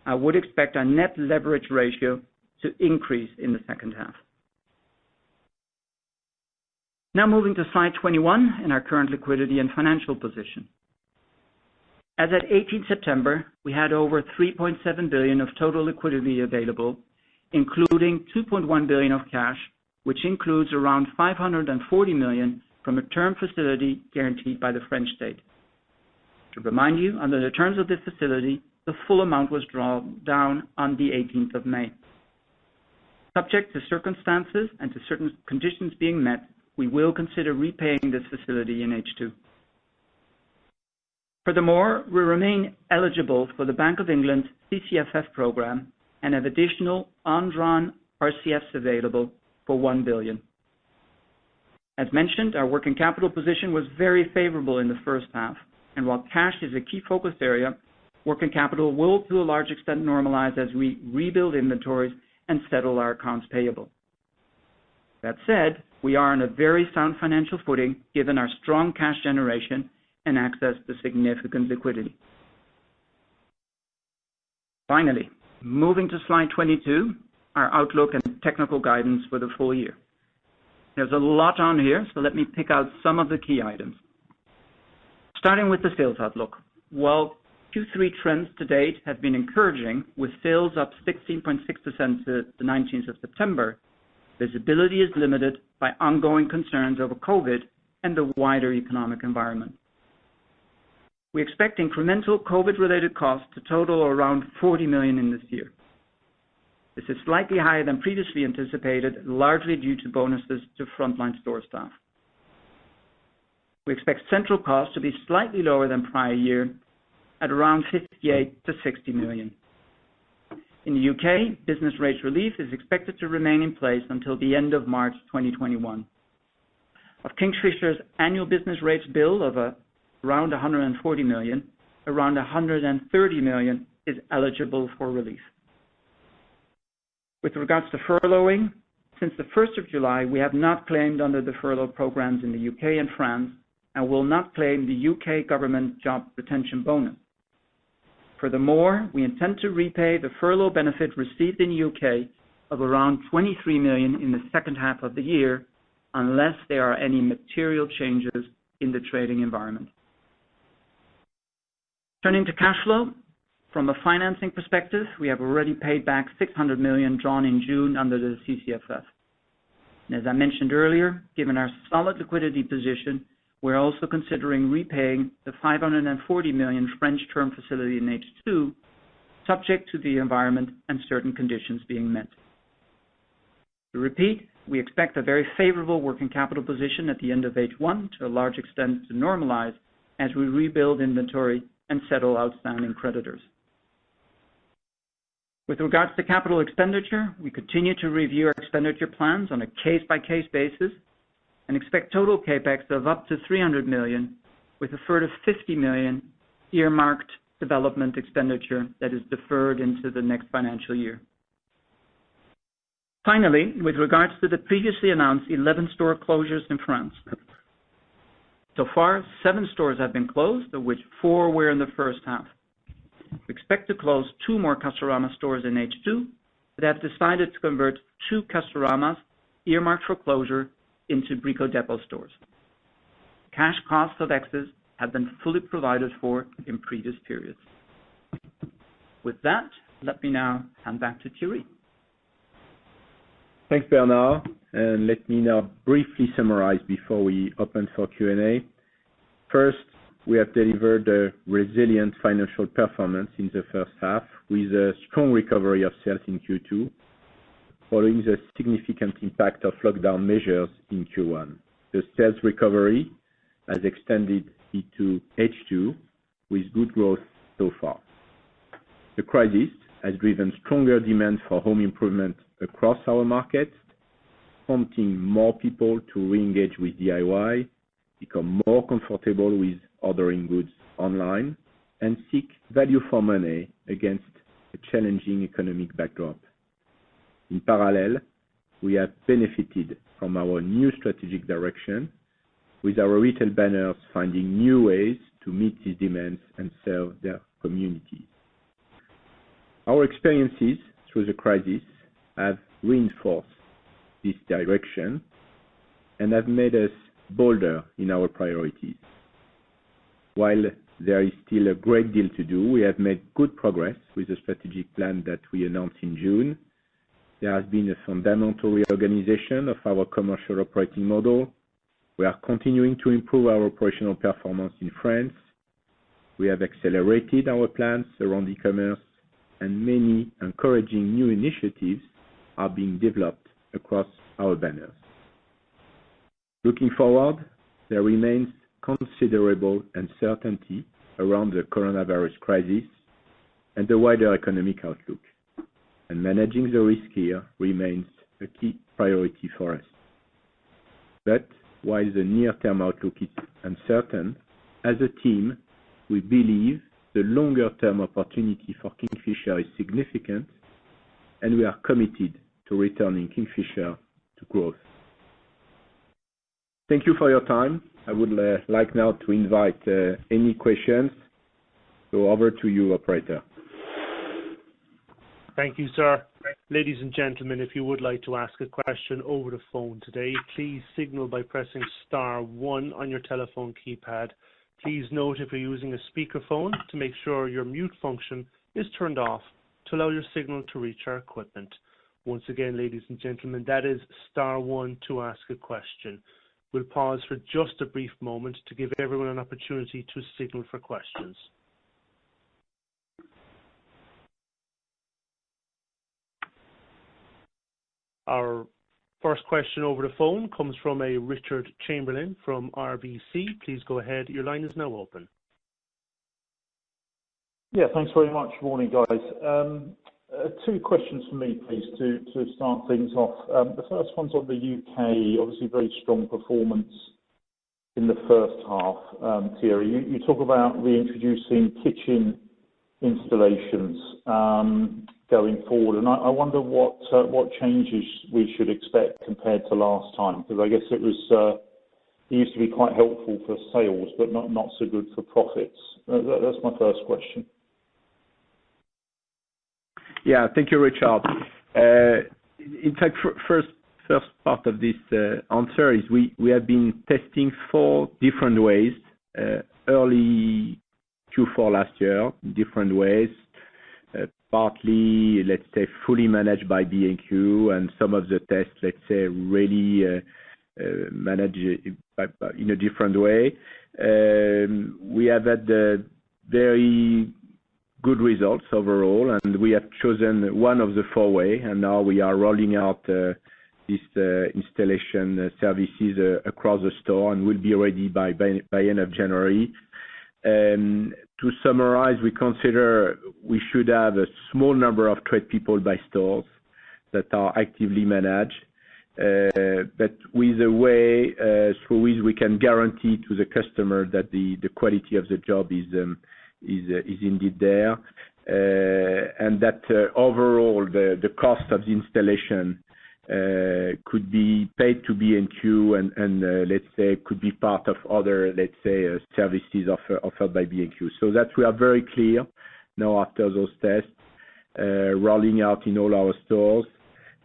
I would expect our net leverage ratio to increase in the second half. Now moving to slide 21 and our current liquidity and financial position. As at 18 September, we had over 3.7 billion of total liquidity available, including 2.1 billion of cash, which includes around 540 million from a term facility guaranteed by the French state. To remind you, under the terms of this facility, the full amount was drawn down on the 18th of May. Subject to circumstances and to certain conditions being met, we will consider repaying this facility in H2. Furthermore, we remain eligible for the Bank of England CCFF program and have additional undrawn RCFs available for 1 billion. As mentioned, our working capital position was very favorable in the first half, and while cash is a key focus area, working capital will to a large extent normalize as we rebuild inventories and settle our accounts payable. That said, we are on a very sound financial footing given our strong cash generation and access to significant liquidity. Finally, moving to slide 22, our outlook and technical guidance for the full year. There's a lot on here, so let me pick out some of the key items. Starting with the sales outlook. Well, Q3 trends to date have been encouraging, with sales up 16.6% to the 19th of September. Visibility is limited by ongoing concerns over COVID and the wider economic environment. We expect incremental COVID-related costs to total around 40 million in this year. This is slightly higher than previously anticipated, largely due to bonuses to frontline store staff. We expect central costs to be slightly lower than prior year, at around 58 to 60 million. In the UK, business rates relief is expected to remain in place until the end of March 2021. Of Kingfisher's annual business rates bill of around 140 million, around 130 million is eligible for relief. With regards to furloughing, since the 1st of July, we have not claimed under the furlough programs in the UK and France, and will not claim the UK government job retention bonus. Furthermore, we intend to repay the furlough benefit received in the UK of around 23 million in the second half of the year, unless there are any material changes in the trading environment. Turning to cash flow, from a financing perspective, we have already paid back 600 million drawn in June under the CCFF. And as I mentioned earlier, given our solid liquidity position, we're also considering repaying the 540 million French term facility in H2, subject to the environment and certain conditions being met. To repeat, we expect a very favorable working capital position at the end of H1 to a large extent to normalize as we rebuild inventory and settle outstanding creditors. With regards to capital expenditure, we continue to review our expenditure plans on a case-by-case basis and expect total capex of up to 300 million, with a further 50 million earmarked development expenditure that is deferred into the next financial year. Finally, with regards to the previously announced 11 store closures in France. So far, 7 stores have been closed, of which 4 were in the first half. We expect to close 2 more Castorama stores in H2, but have decided to convert 2 Castoramas earmarked for closure into Brico Dépôt stores. Cash costs of exits have been fully provided for in previous periods. With that, let me now hand back to Thierry. Thanks, Bernard. And let me now briefly summarize before we open for Q&A. First, we have delivered a resilient financial performance in the first half with a strong recovery of sales in Q2, following the significant impact of lockdown measures in Q1. The sales recovery has extended into H2 with good growth so far. The crisis has driven stronger demand for home improvement across our markets, prompting more people to re-engage with DIY, become more comfortable with ordering goods online, and seek value for money against a challenging economic backdrop. In parallel, we have benefited from our new strategic direction, with our retail banners finding new ways to meet these demands and serve their communities. Our experiences through the crisis have reinforced this direction and have made us bolder in our priorities. While there is still a great deal to do, we have made good progress with the strategic plan that we announced in June. There has been a fundamental reorganization of our commercial operating model. We are continuing to improve our operational performance in France. We have accelerated our plans around e-commerce, and many encouraging new initiatives are being developed across our banners. Looking forward, there remains considerable uncertainty around the coronavirus crisis and the wider economic outlook, and managing the risk here remains a key priority for us. But while the near-term outlook is uncertain, as a team, we believe the longer-term opportunity for Kingfisher is significant, and we are committed to returning Kingfisher to growth. Thank you for your time. I would like now to invite any questions. So over to you, operator. Thank you, sir. Ladies and gentlemen, if you would like to ask a question over the phone today, please signal by pressing *1 on your telephone keypad. Please note if you're using a speakerphone to make sure your mute function is turned off to allow your signal to reach our equipment. Once again, ladies and gentlemen, that is *1 to ask a question. We'll pause for just a brief moment to give everyone an opportunity to signal for questions. Our first question over the phone comes from a Richard Chamberlain from RBC. Please go ahead. Your line is now open. Yeah, thanks very much. Morning, guys. Two questions for me, please, to start things off. The first one's on the UK. Obviously, very strong performance in the first half. Thierry, you talk about reintroducing kitchen installations going forward, and I wonder what changes we should expect compared to last time, because I guess it used to be quite helpful for sales, but not so good for profits. That's my first question. Yeah, thank you, Richard. In fact, first part of this answer is we have been testing 4 different ways early Q4 last year, different ways, partly, let's say, fully managed by B&Q, and some of the tests, let's say, really managed in a different way. We have had very good results overall, and we have chosen one of the 4 ways, and now we are rolling out these installation services across the store, and will be ready by end of January. To summarize, we consider we should have a small number of tradespeople by stores that are actively managed, but with a way through which we can guarantee to the customer that the quality of the job is indeed there, and that overall the cost of the installation could be paid to B&Q and let's say could be part of other, let's say, services offered by B&Q. So that we are very clear now after those tests, rolling out in all our stores,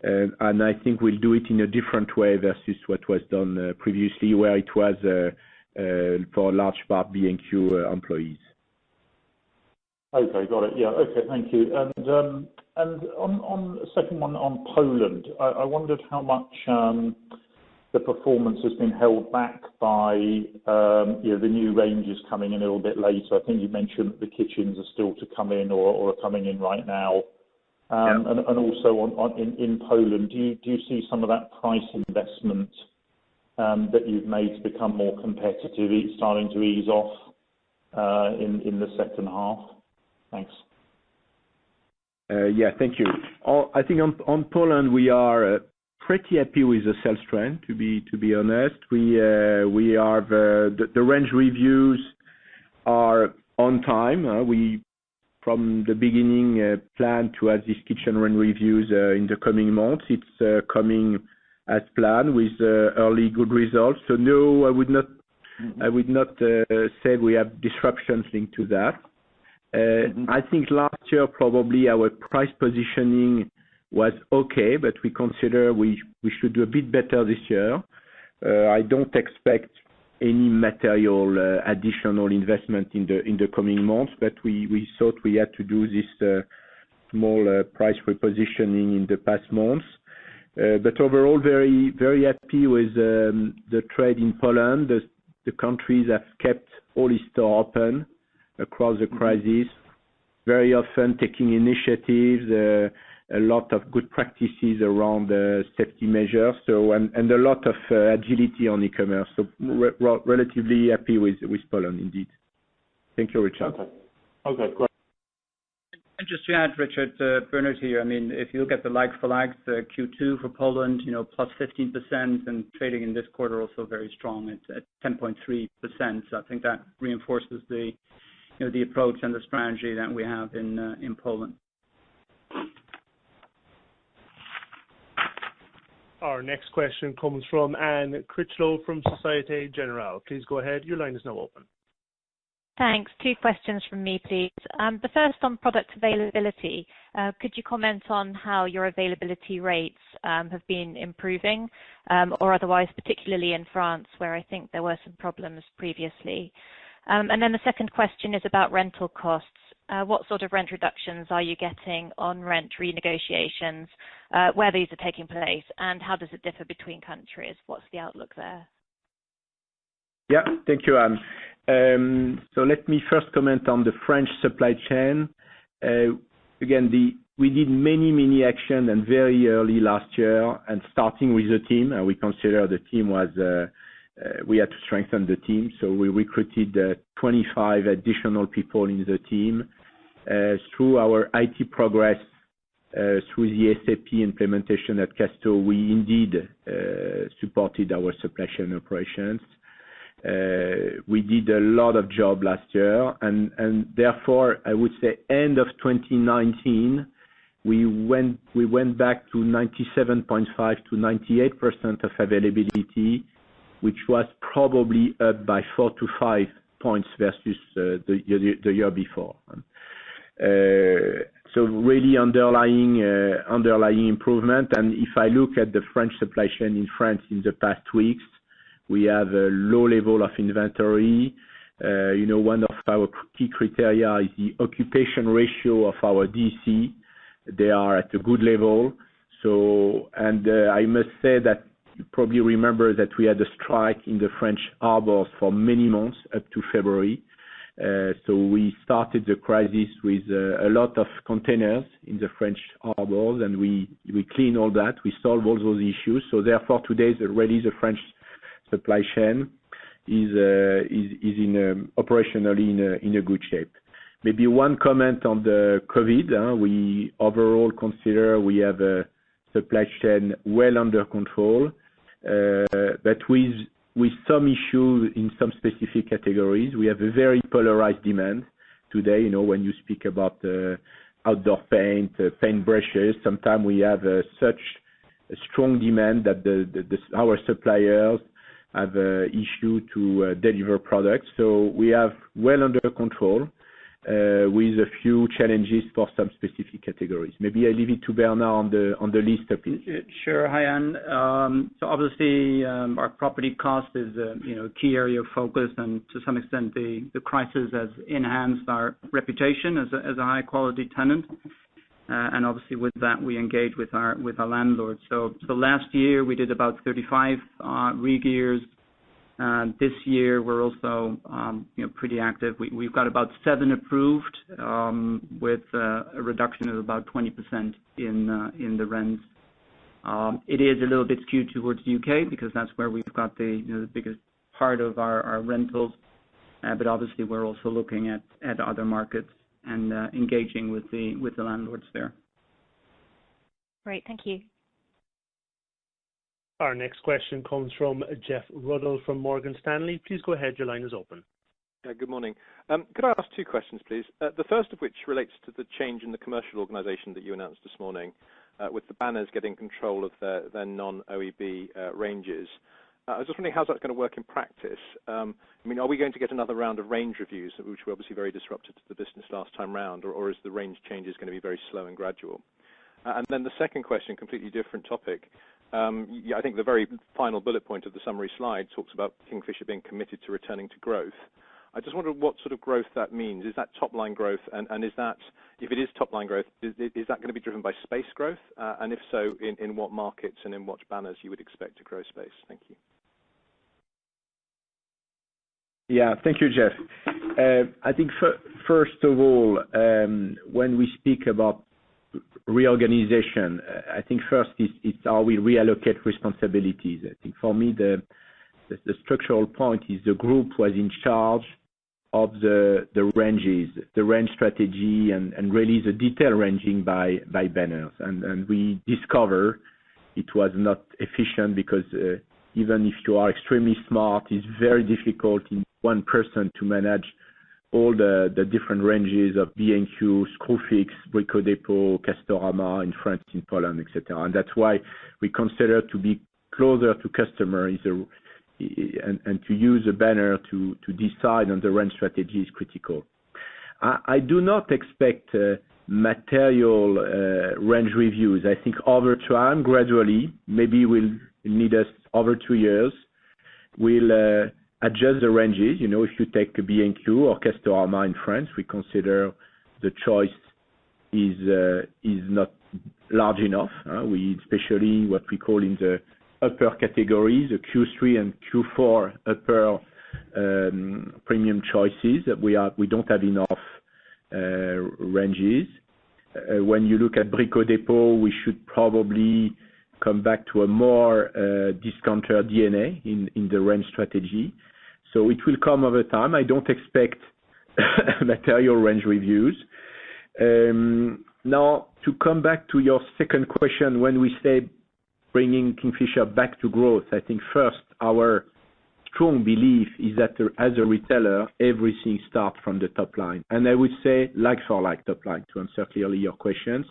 and I think we'll do it in a different way versus what was done previously, where it was for a large part B&Q employees. Okay, got it. Yeah, okay, thank you. And on the second one on Poland, I wondered how much the performance has been held back by the new ranges coming in a little bit later. I think you mentioned that the kitchens are still to come in or are coming in right now. And also in Poland, do you see some of that price investment that you've made to become more competitive starting to ease off in the second half? Thanks. Thank you. I think on Poland we are pretty happy with the sales trend. To be honest, we are the range reviews are on time. We from the beginning plan to have these kitchen range reviews in the coming months. It's coming as planned with early good results. So no, I would not say we have disruptions linked to that. I think last year probably our price positioning was okay, but we consider we should do a bit better this year. I don't expect any material additional investment in the coming months, but we thought we had to do this small price repositioning in the past months. But overall, very very happy with the trade in Poland. The countries have kept all its stores open across the crisis, very often taking initiatives, a lot of good practices around safety measures, and a lot of agility on e-commerce. So relatively happy with Poland indeed. Thank you, Richard. Okay, great. And just to add, Richard, Bernard here. I mean, if you look at the like-for-likes, Q2 for Poland, plus 15%, and trading in this quarter also very strong at 10.3%. So I think that reinforces the approach and the strategy that we have in Poland. Our next question comes from Anne Critchlow from Societe Generale. Please go ahead. Your line is now open. Thanks. 2 questions from me, please. The first on product availability. Could you comment on how your availability rates have been improving, or otherwise, particularly in France, where I think there were some problems previously? And then the second question is about rental costs. What sort of rent reductions are you getting on rent renegotiations, where these are taking place, and how does it differ between countries? What's the outlook there? Yeah, thank you, Anne. So let me first comment on the French supply chain. Again, we did many action and very early last year, and starting with the team, we consider the team was we had to strengthen the team, so we recruited 25 additional people in the team. Through our IT progress, through the SAP implementation at Casto, we indeed supported our supply chain operations. We did a lot of job last year, and therefore I would say end of 2019 we went back to 97.5 to 98% of availability, which was probably up by 4 to 5 points versus the year before. So really underlying improvement. And if I look at the French supply chain in France in the past weeks, we have a low level of inventory. One of our key criteria is the occupation ratio of our DC. They are at a good level. So, and I must say that you probably remember that we had a strike in the French harbors for many months up to February. So we started the crisis with a lot of containers in the French harbors, and we cleaned all that. We solved all those issues. So therefore, today already the French supply chain is operationally in a good shape. Maybe one comment on the COVID. We overall consider we have a supply chain well under control, but with some issues in some specific categories. We have a very polarized demand today. When you speak about outdoor paint, paint brushes, sometimes we have such a strong demand that our suppliers have issue to deliver products. So we have well under control, with a few challenges for some specific categories. Maybe I leave it to Bernard on the list, please. Sure. Hi, Anne. So obviously, our property cost is a key area of focus, and to some extent, the crisis has enhanced our reputation as a high quality tenant. and obviously with that we engage with our landlords. So last year we did about 35 re-gears. This year we're also pretty active. We've got about 7 approved, with a reduction of about 20% in the rents. It is a little bit skewed towards the UK because that's where we've got the biggest part of our rentals. But obviously we're also looking at other markets and engaging with the landlords there. Great, thank you. Our next question comes from Jeff Ruddle from Morgan Stanley. Please go ahead, your line is open. Good morning. Could I ask 2 questions, please? The first of which relates to the change in the commercial organisation that you announced this morning, with the banners getting control of their non-OEB ranges. I was just wondering how's that going to work in practice. Are we going to get another round of range reviews, which were obviously very disruptive to the business last time round, or is the range changes going to be very slow and gradual? And then the second question, completely different topic. I think the very final bullet point of the summary slide talks about Kingfisher being committed to returning to growth. I just wonder what sort of growth that means. Is that top-line growth, and is that, if it is top-line growth, is that going to be driven by space growth? And if so, in what markets and in what banners you would expect to grow space? Thank you. Yeah, thank you, Jeff. I think first of all, when we speak about reorganization, I think first it's how we reallocate responsibilities. I think for me the structural point is the group was in charge of the ranges, the range strategy, and really the detail ranging by banners. And we discover it was not efficient because even if you are extremely smart, it's very difficult in one person to manage all the different ranges of B&Q, Screwfix, Brico Dépôt, Castorama in France, in Poland, etc. And that's why we consider to be closer to customer and to use a banner to decide on the range strategy is critical. I do not expect material range reviews. I think over time, gradually, maybe will need us over 2 years, we'll adjust the ranges. If you take a B&Q or Castorama in France, we consider the choice is not large enough. We especially what we call in the upper categories, the Q3 and Q4 upper premium choices. We don't have enough ranges. When you look at Brico Dépôt, we should probably come back to a more discounter DNA in the range strategy. So it will come over time. I don't expect material range reviews. Now, to come back to your second question, when we say bringing Kingfisher back to growth, I think first our strong belief is that as a retailer, everything starts from the top line. And I would say like for like top line, to answer clearly your questions.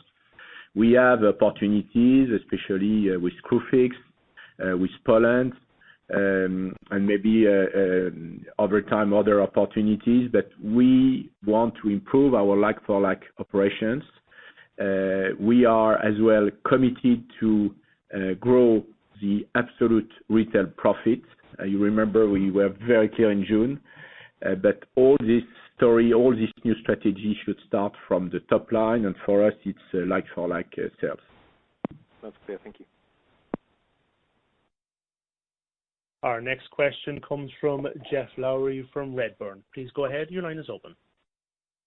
We have opportunities, especially with Screwfix, with Poland, and maybe over time other opportunities, but we want to improve our like-for-like operations. We are as well committed to grow the absolute retail profit. You remember we were very clear in June, but all this story, all this new strategy should start from the top line, and for us it's like-for-like sales. That's clear, thank you. Our next question comes from Geoff Lowery from Redburn. Please go ahead, your line is open.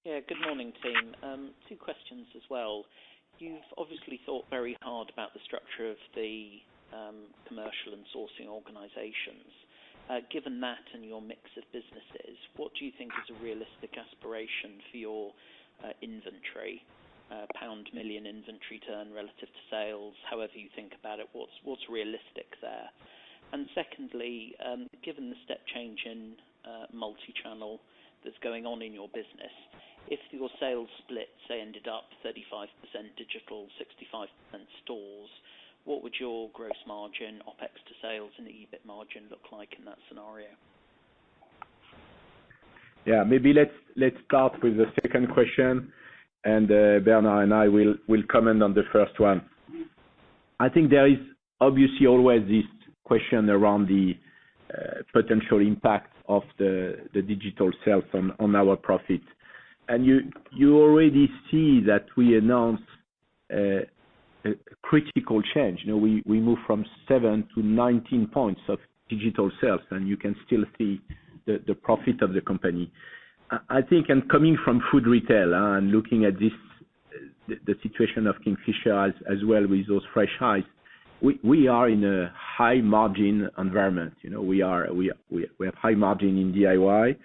Yeah, good morning, team. 2 questions as well. You've obviously thought very hard about the structure of the commercial and sourcing organisations. Given that and your mix of businesses, what do you think is a realistic aspiration for your inventory, pound million inventory turn relative to sales, however you think about it, what's realistic there? And secondly, given the step change in multi-channel that's going on in your business, if your sales split, say, ended up 35% digital, 65% stores, what would your gross margin, OPEX to sales and EBIT margin look like in that scenario? Yeah, maybe let's start with the second question, and Bernard and I will comment on the first one. I think there is obviously always this question around the potential impact of the digital sales on our profit. And you already see that we announced a critical change. We moved from 7 to 19 points of digital sales, and you can still see the profit of the company. I think, and coming from food retail and looking at this, the situation of Kingfisher as well with those fresh highs, we are in a high margin environment. We have high margin in DIY,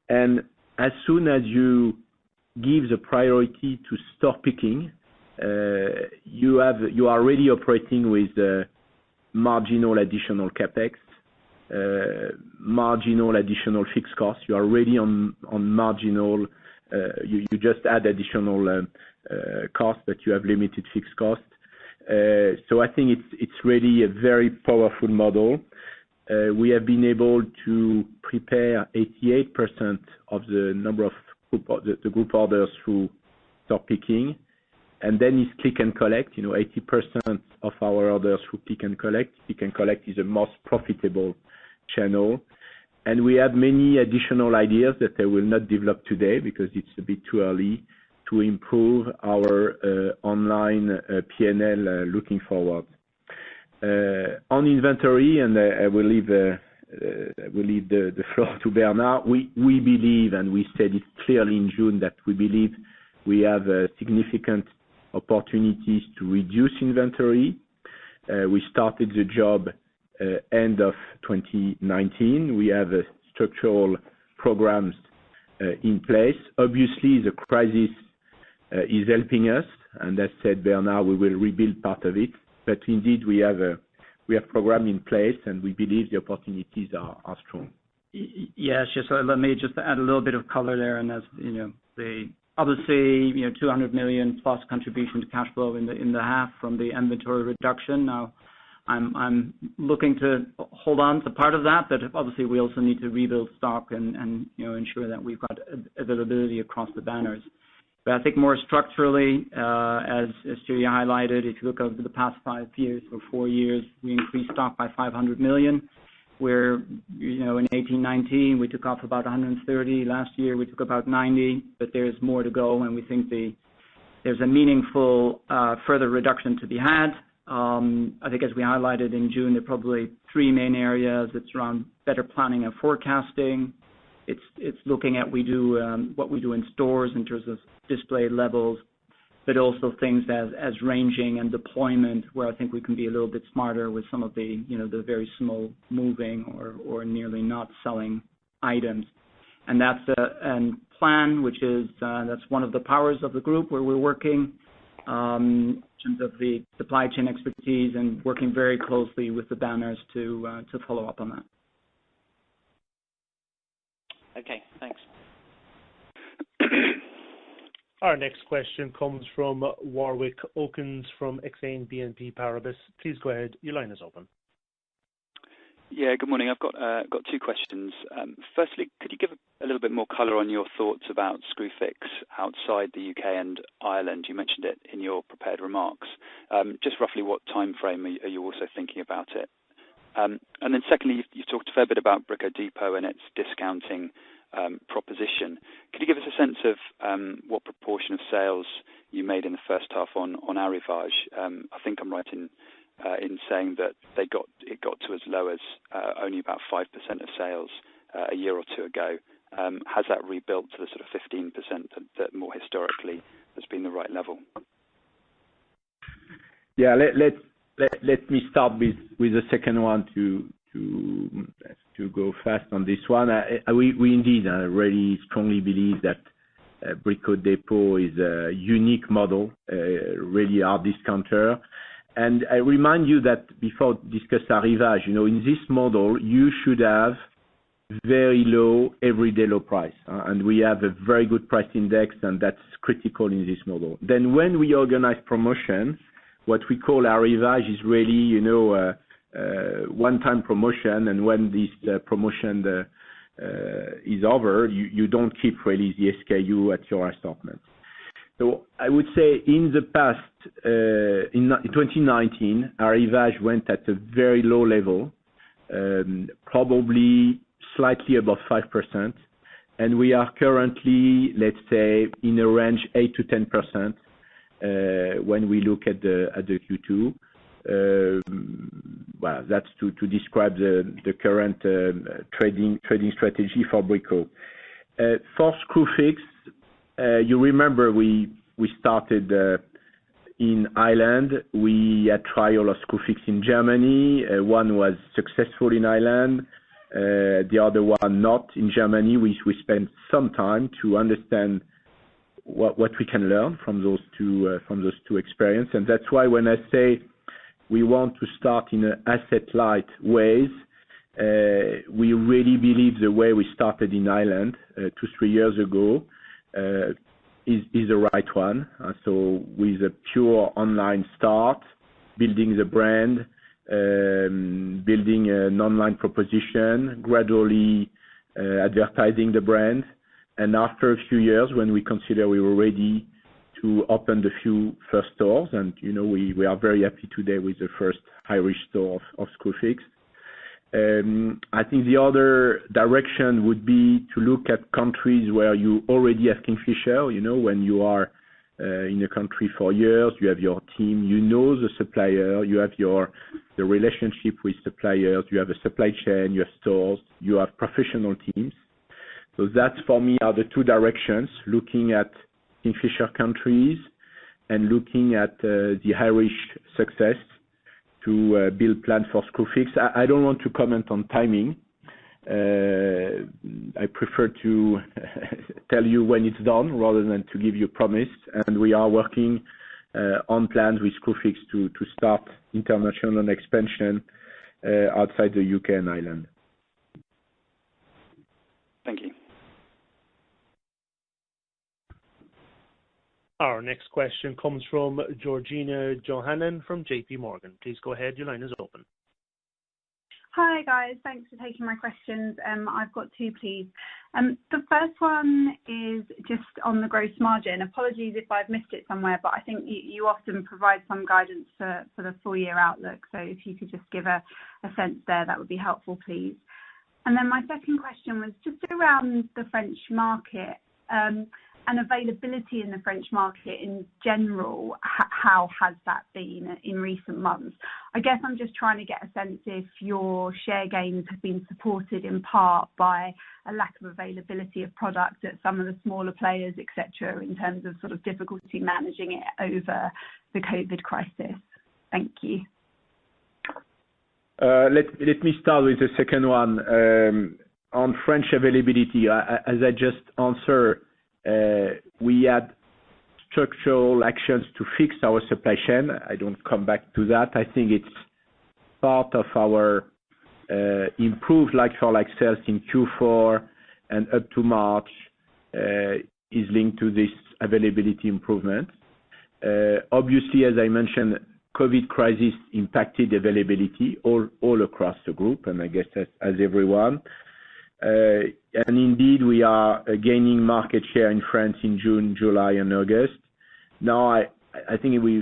and as soon as you give the priority to store picking, you are already operating with marginal additional capex, marginal additional fixed costs. You are already on marginal. You just add additional cost, but you have limited fixed cost. So I think it's really a very powerful model. We have been able to prepare 88% of the number of group orders through store picking, and then it's click and collect. 80% of our orders through pick and collect. Pick and collect is the most profitable channel, and we have many additional ideas that I will not develop today because it's a bit too early to improve our online P&L looking forward. On inventory, and I will leave the floor to Bernard. We believe, and we said it clearly in June, that we believe we have significant opportunities to reduce inventory. We started the job end of 2019. We have structural programs in place. Obviously, the crisis is helping us, and as said Bernard, we will rebuild part of it. But indeed, we have program in place, and we believe the opportunities are strong. Yes, just let me just add a little bit of color there, and as the obviously 200 million plus contribution to cash flow in the half from the inventory reduction. Now, I'm looking to hold on to part of that, but obviously we also need to rebuild stock and ensure that we've got availability across the banners. But I think more structurally, as Julia highlighted, if you look over the past 5 years or 4 years, we increased stock by 500 million. Where in 18-19 we took off about 130. Last year we took about 90, but there's more to go, and we think there's a meaningful further reduction to be had. I think as we highlighted in June, there are probably 3 main areas. It's around better planning and forecasting. It's looking at what we do in stores in terms of display levels, but also things as ranging and deployment, where I think we can be a little bit smarter with some of the the very slow moving or nearly not selling items. And that's a plan, which is that's one of the powers of the group where we're working in terms of the supply chain expertise and working very closely with the banners to follow up on that. Okay, thanks. Our next question comes from Warwick Okins from Exane BNP Paribas. Please go ahead. Your line is open. Yeah, good morning. I've got 2 questions. Firstly, could you give a little bit more colour on your thoughts about Screwfix outside the UK and Ireland? You mentioned it in your prepared remarks. Just roughly what time frame are you also thinking about it? And then secondly, you talked a fair bit about Brico Dépôt and its discounting proposition. Could you give us a sense of what proportion of sales you made in the first half on Arrivage? I think I'm right in saying that it got to as low as only about 5% of sales a year or 2 ago. Has that rebuilt to the sort of 15% that more historically has been the right level? Yeah, let me start with the second one to go fast on this one. We indeed really strongly believe that Brico Dépôt is a unique model, really our discounter. And I remind you that before discuss Arrivage, in this model you should have very low, everyday low price, and we have a very good price index, and that's critical in this model. Then when we organize promotion, what we call Arrivage is really, one-time promotion, and when this promotion is over, you don't keep really the SKU at your assortment. So I would say in the past, in 2019, Arrivage went at a very low level, probably slightly above 5%, and we are currently, let's say, in a range 8 to 10%. when we look at the Q2. Well, that's to describe the current trading strategy for Brico. For Screwfix, you remember we started in Ireland. We had trial of Screwfix in Germany. One was successful in Ireland, the other one not in Germany. We spent some time to understand what we can learn from those two experiences, and that's why when I say we want to start in an asset-light ways, we really believe the way we started in Ireland 2-3 years ago is the right one. So with a pure online start, building the brand, building an online proposition, gradually advertising the brand, and after a few years, when we consider we were ready to open the few first stores, and we are very happy today with the first Irish store of Screwfix. I think the other direction would be to look at countries where you already have Kingfisher. When you are in a country for years, you have your team, the supplier, you have the relationship with suppliers, you have a supply chain, you have stores, you have professional teams. So that's for me are the two directions, looking at Kingfisher countries and looking at the Irish success to build plans for Screwfix. I don't want to comment on timing. I prefer to tell you when it's done rather than to give you a promise. And we are working on plans with Screwfix to start international expansion outside the UK and Ireland. Thank you. Our next question comes from Georgina Johanan from JP Morgan. Please go ahead. Your line is open. Hi, guys. Thanks for taking my questions. I've got two, please. The first one is just on the gross margin. Apologies if I've missed it somewhere, but I think you often provide some guidance for the full year outlook. So if you could just give a sense there, that would be helpful, please. And then my second question was just around the French market. And availability in the French market in general, how has that been in recent months? I guess I'm just trying to get a sense if your share gains have been supported in part by a lack of availability of product at some of the smaller players, etc., in terms of sort of difficulty managing it over the COVID crisis. Thank you. Let me start with the second one. On French availability, as I just answered, we had structural actions to fix our supply chain. I don't come back to that. I think it's part of our improved like-for-like sales in Q4 and up to March is linked to this availability improvement. Obviously, as I mentioned, COVID crisis impacted availability all across the group, and I guess as everyone. And indeed, we are gaining market share in France in June, July, and August. Now, I think we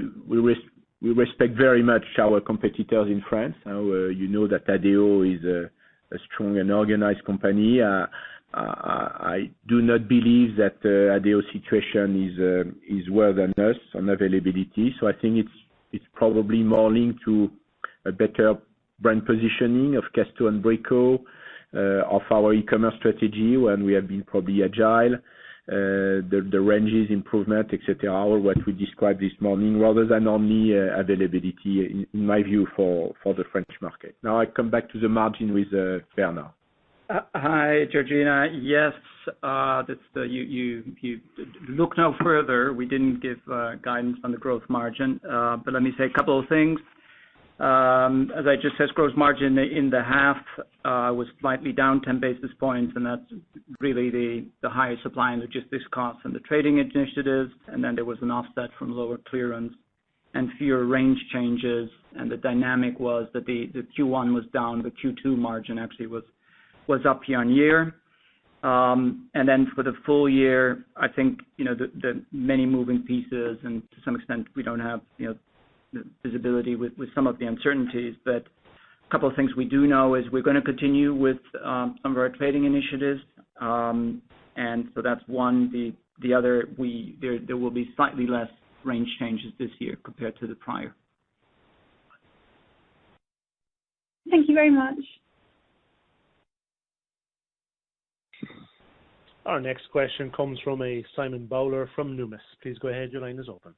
respect very much our competitors in France. You know that ADEO is a strong and organized company. I do not believe that ADEO situation is worse than us on availability. So I think it's probably more linked to a better brand positioning of Casto and Brico, of our e-commerce strategy when we have been probably agile, the ranges improvement, etc., or what we described this morning, rather than only availability, in my view, for the French market. Now I come back to the margin with Bernard. Hi, Georgina. Yes, you look no further. We didn't give guidance on the growth margin, but let me say a couple of things. As I just said, gross margin in the half was slightly down 10 basis points, and that's really the higher supply and logistics costs and the trading initiatives. And then there was an offset from lower clearance and fewer range changes. And the dynamic was that the Q1 was down, the Q2 margin actually was up year on year. And then for the full year, I think the many moving pieces, and to some extent we don't have the visibility with some of the uncertainties, but a couple of things we do know is we're going to continue with some of our trading initiatives, and so that's one. The other, there will be slightly less range changes this year compared to the prior. Thank you very much. Our next question comes from Simon Bowler from Numis. Please go ahead. Your line is open.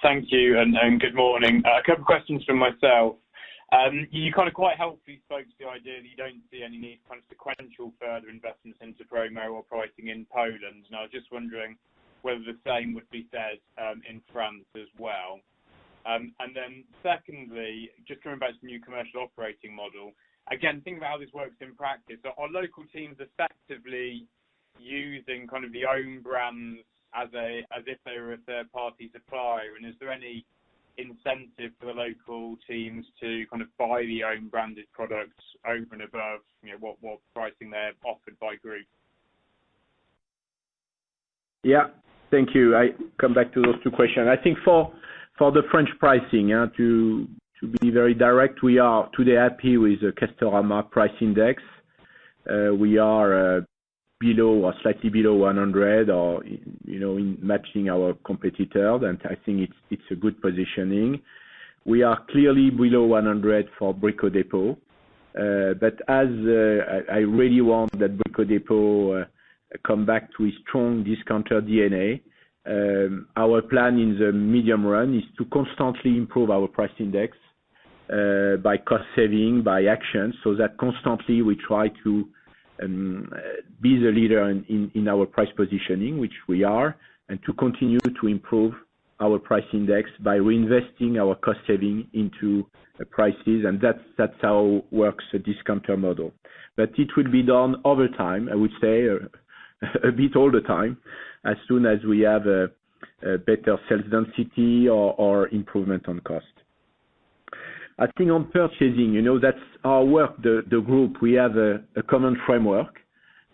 Thank you and good morning. A couple of questions from myself. You kind of quite helpfully spoke to the idea that you don't see any need for kind of sequential further investments into promo or pricing in Poland, and I was just wondering whether the same would be said in France as well. And then secondly, just coming back to the new commercial operating model, again, think about how this works in practice. Are local teams effectively using kind of the own brands as if they were a third-party supplier, and is there any incentive for the local teams to kind of buy the own branded products over and above, what pricing they're offered by group? Yeah, thank you. I come back to those two questions. I think for the French pricing, to be very direct, we are today happy with the Castorama price index. We are below or slightly below 100, or in matching our competitor, and I think it's a good positioning. We are clearly below 100 for Brico Dépôt, but as I really want that Brico Dépôt come back to a strong discounter DNA, our plan in the medium run is to constantly improve our price index by cost saving, by action, so that constantly we try to be the leader in our price positioning, which we are, and to continue to improve our price index by reinvesting our cost saving into prices, and that's how works a discounter model. But it will be done over time, I would say, a bit all the time, as soon as we have a better sales density or improvement on cost. I think on purchasing, that's our work, the group. We have a common framework.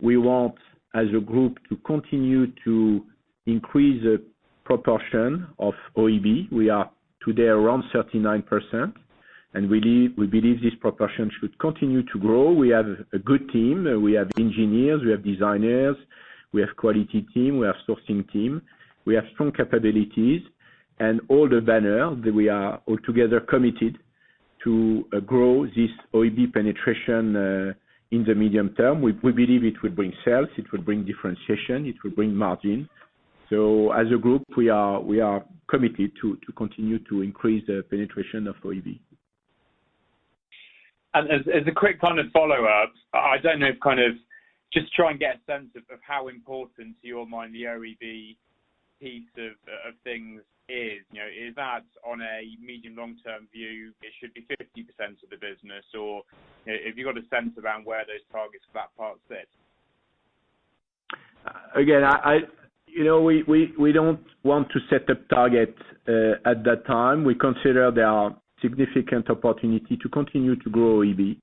We want, as a group, to continue to increase the proportion of OEB. We are today around 39%, and we believe this proportion should continue to grow. We have a good team. We have engineers, we have designers, we have quality team, we have sourcing team. We have strong capabilities, and all the banners, we are all together committed to grow this OEB penetration in the medium term. We believe it will bring sales, it will bring differentiation, it will bring margin. So as a group, we are committed to continue to increase the penetration of OEB. And as a quick kind of follow-up, I don't know if kind of just try and get a sense of how important to your mind the OEB piece of things is. Is that on a medium long-term view, it should be 50% of the business, or have you got a sense around where those targets for that part sit? Again, we don't want to set up targets at that time. We consider there are significant opportunity to continue to grow OEB.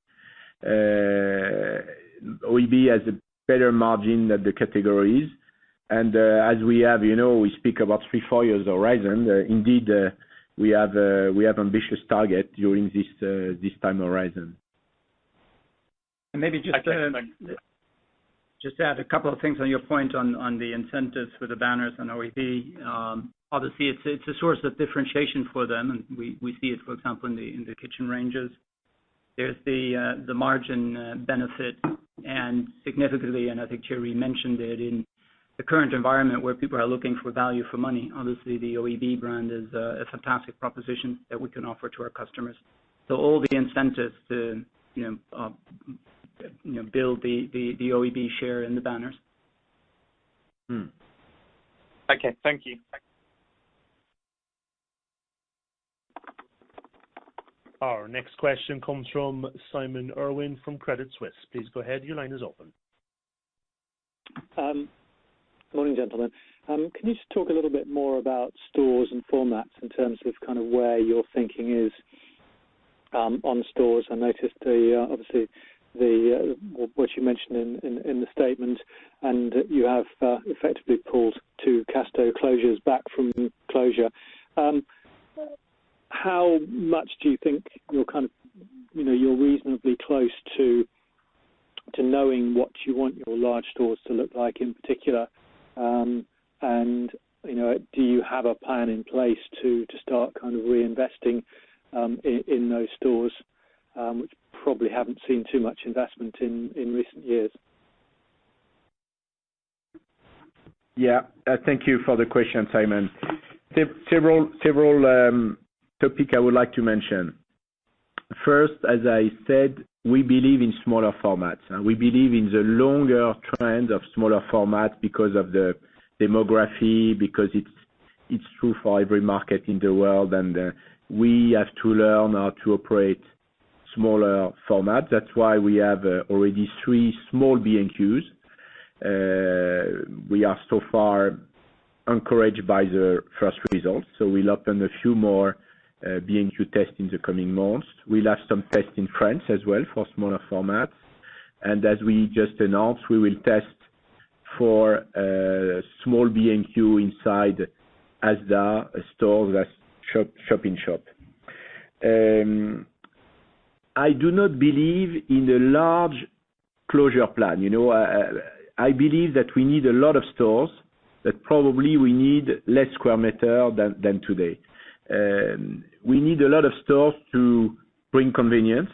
OEB has a better margin than the categories. And as we have, we speak about 3-4 years horizon. Indeed, we have ambitious target during this time horizon. And maybe just add a couple of things on your point on the incentives for the banners and OEB. Obviously, it's a source of differentiation for them, and we see it, for example, in the kitchen ranges. There's the margin benefit, and significantly, and I think Thierry mentioned it, in the current environment where people are looking for value for money, obviously the OEB brand is a fantastic proposition that we can offer to our customers. So all the incentives to build the OEB share in the banners. Okay, thank you. Our next question comes from Simon Irwin from Credit Suisse. Please go ahead. Your line is open. Morning, gentlemen. Can you just talk a little bit more about stores and formats in terms of kind of where your thinking is on stores? I noticed obviously what you mentioned in the statement, and you have effectively pulled 2 Casto closures back from closure. How much do you think you're kind of, you're reasonably close to knowing what you want your large stores to look like in particular? And do you have a plan in place to start kind of reinvesting in those stores, which probably haven't seen too much investment in recent years? Yeah, thank you for the question, Simon. Several topics I would like to mention. First, as I said, we believe in smaller formats. We believe in the longer trend of smaller formats because of the demography, because it's true for every market in the world, and we have to learn how to operate smaller formats. That's why we have already 3 small B&Qs. We are so far encouraged by the first results, so we'll open a few more B&Q tests in the coming months. We'll have some tests in France as well for smaller formats, and as we just announced, we will test for small B&Q inside Asda stores as shop-in-shop. I do not believe in a large closure plan. I believe that we need a lot of stores, that probably we need less square meter than today. We need a lot of stores to bring convenience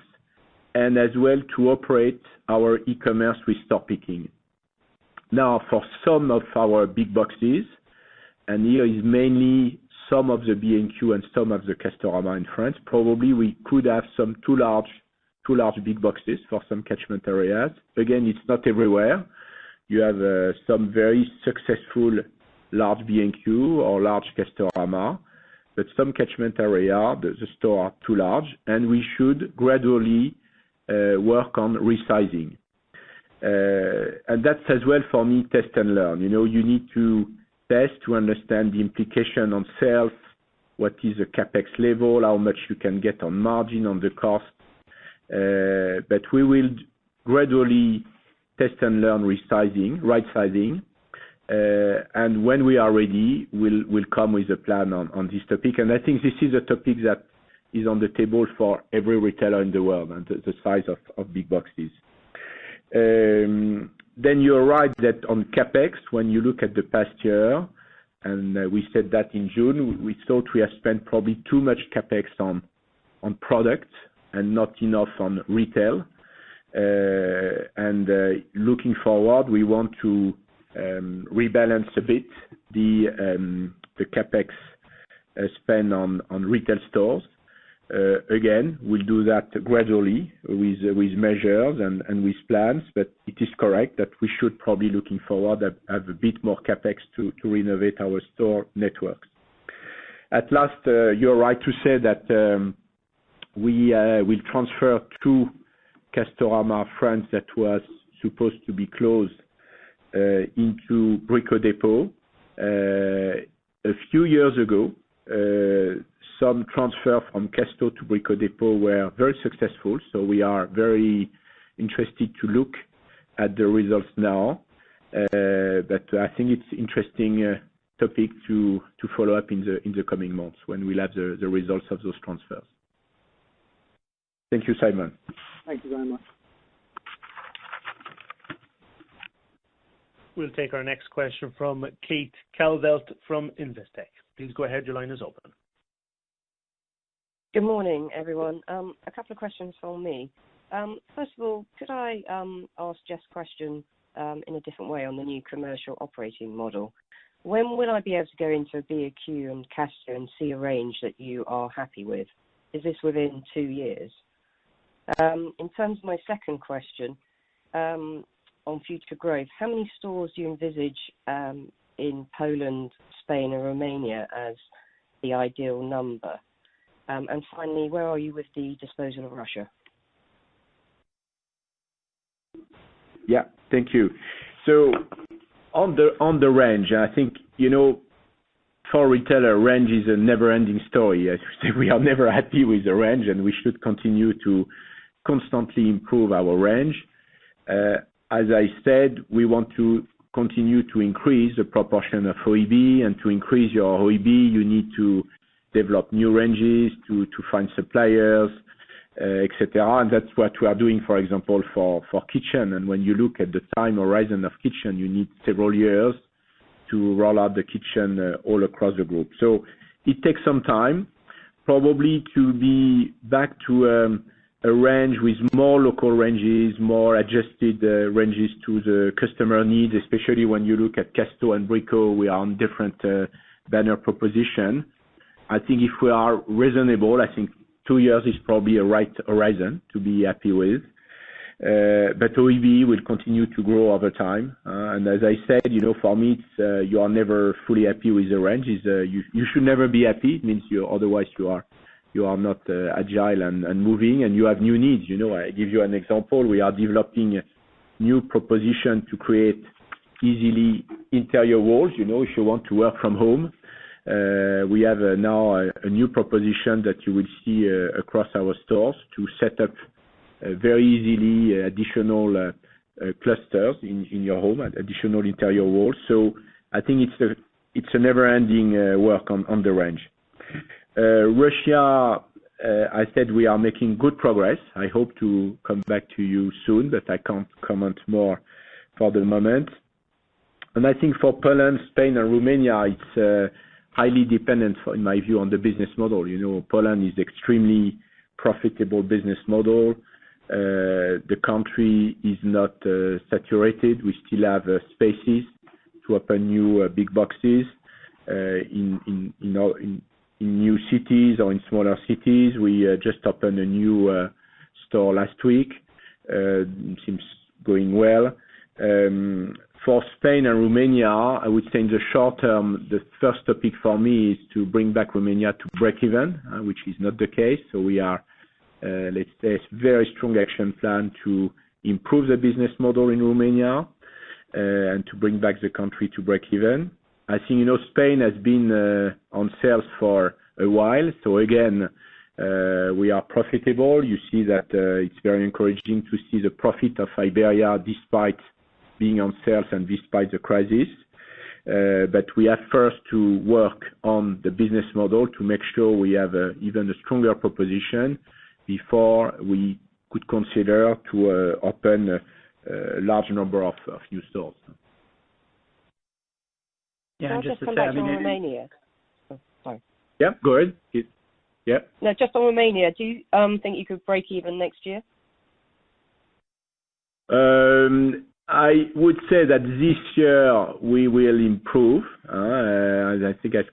and as well to operate our e-commerce with store picking. Now, for some of our big boxes, and here is mainly some of the B&Q and some of the Castorama in France, probably we could have some too large big boxes for some catchment areas. Again, it's not everywhere. You have some very successful large B&Q or large Castorama, but some catchment area, the store are too large, and we should gradually work on resizing. And that's as well for me, test and learn. You need to test to understand the implication on sales, what is the capex level, how much you can get on margin on the cost. But we will gradually test and learn right sizing. And when we are ready, we'll come with a plan on this topic. And I think this is a topic that is on the table for every retailer in the world, and the size of big boxes. Then you're right that on capex, when you look at the past year, and we said that in June, we thought we have spent probably too much capex on product and not enough on retail. And looking forward, we want to rebalance a bit the capex spend on retail stores. Again, we'll do that gradually with measures and with plans, but it is correct that we should probably, looking forward, have a bit more capex to renovate our store networks. At last, you're right to say that we will transfer 2 Castorama France that was supposed to be closed into Brico Dépôt. A few years ago, some transfer from Casto to Brico Dépôt were very successful, so we are very interested to look at the results now. But I think it's interesting topic to follow up in the coming months when we'll have the results of those transfers. Thank you, Simon. Thank you very much. We'll take our next question from Kate Calvert from Investec. Please go ahead. Your line is open. Good morning, everyone. A couple of questions from me. First of all, could I ask Jeff's question in a different way on the new commercial operating model? When will I be able to go into a B&Q and Castor and see a range that you are happy with? Is this within 2 years? In terms of my second question, on future growth, how many stores do you envisage in Poland, Spain, and Romania as the ideal number? And finally, where are you with the disposal of Russia? Yeah, thank you. So on the range, I think, for a retailer, range is a never-ending story. As we say, we are never happy with the range, and we should continue to constantly improve our range. As I said, we want to continue to increase the proportion of OEB, and to increase your OEB, you need to develop new ranges, to find suppliers, etc. And that's what we are doing, for example, for kitchen. And when you look at the time horizon of kitchen, you need several years to roll out the kitchen all across the group. So it takes some time, probably to be back to a range with more local ranges, more adjusted ranges to the customer needs, especially when you look at Casto and Brico, we are on different banner proposition. I think if we are reasonable, I think 2 years is probably a right horizon to be happy with. But OEB will continue to grow over time. And as I said, for me, it's, you are never fully happy with the range. You should never be happy. It means otherwise you are not agile and moving, and you have new needs. I give you an example. We are developing a new proposition to create easily interior walls, if you want to work from home. We have now a new proposition that you will see across our stores to set up very easily additional clusters in your home, additional interior walls. So I think it's a never-ending work on the range. Russia, I said we are making good progress. I hope to come back to you soon, but I can't comment more for the moment. And I think for Poland, Spain, and Romania, it's highly dependent, in my view, on the business model. Poland is extremely profitable business model. The country is not saturated. We still have spaces to open new big boxes in new cities or in smaller cities. We just opened a new store last week. Seems going well. For Spain and Romania, I would say in the short term, the first topic for me is to bring back Romania to break even, which is not the case. So we are, let's say, a very strong action plan to improve the business model in Romania and to bring back the country to break even. I think, Spain has been on sales for a while. So again, we are profitable. You see that it's very encouraging to see the profit of Iberia despite being on sales and despite the crisis. But we have first to work on the business model to make sure we have even a stronger proposition before we could consider to open a large number of new stores. Yeah, just to say, on Romania. Oh, sorry. Yeah, go ahead. Yeah. No, just on Romania. Do you think you could break even next year? I would say that this year we will improve. I think as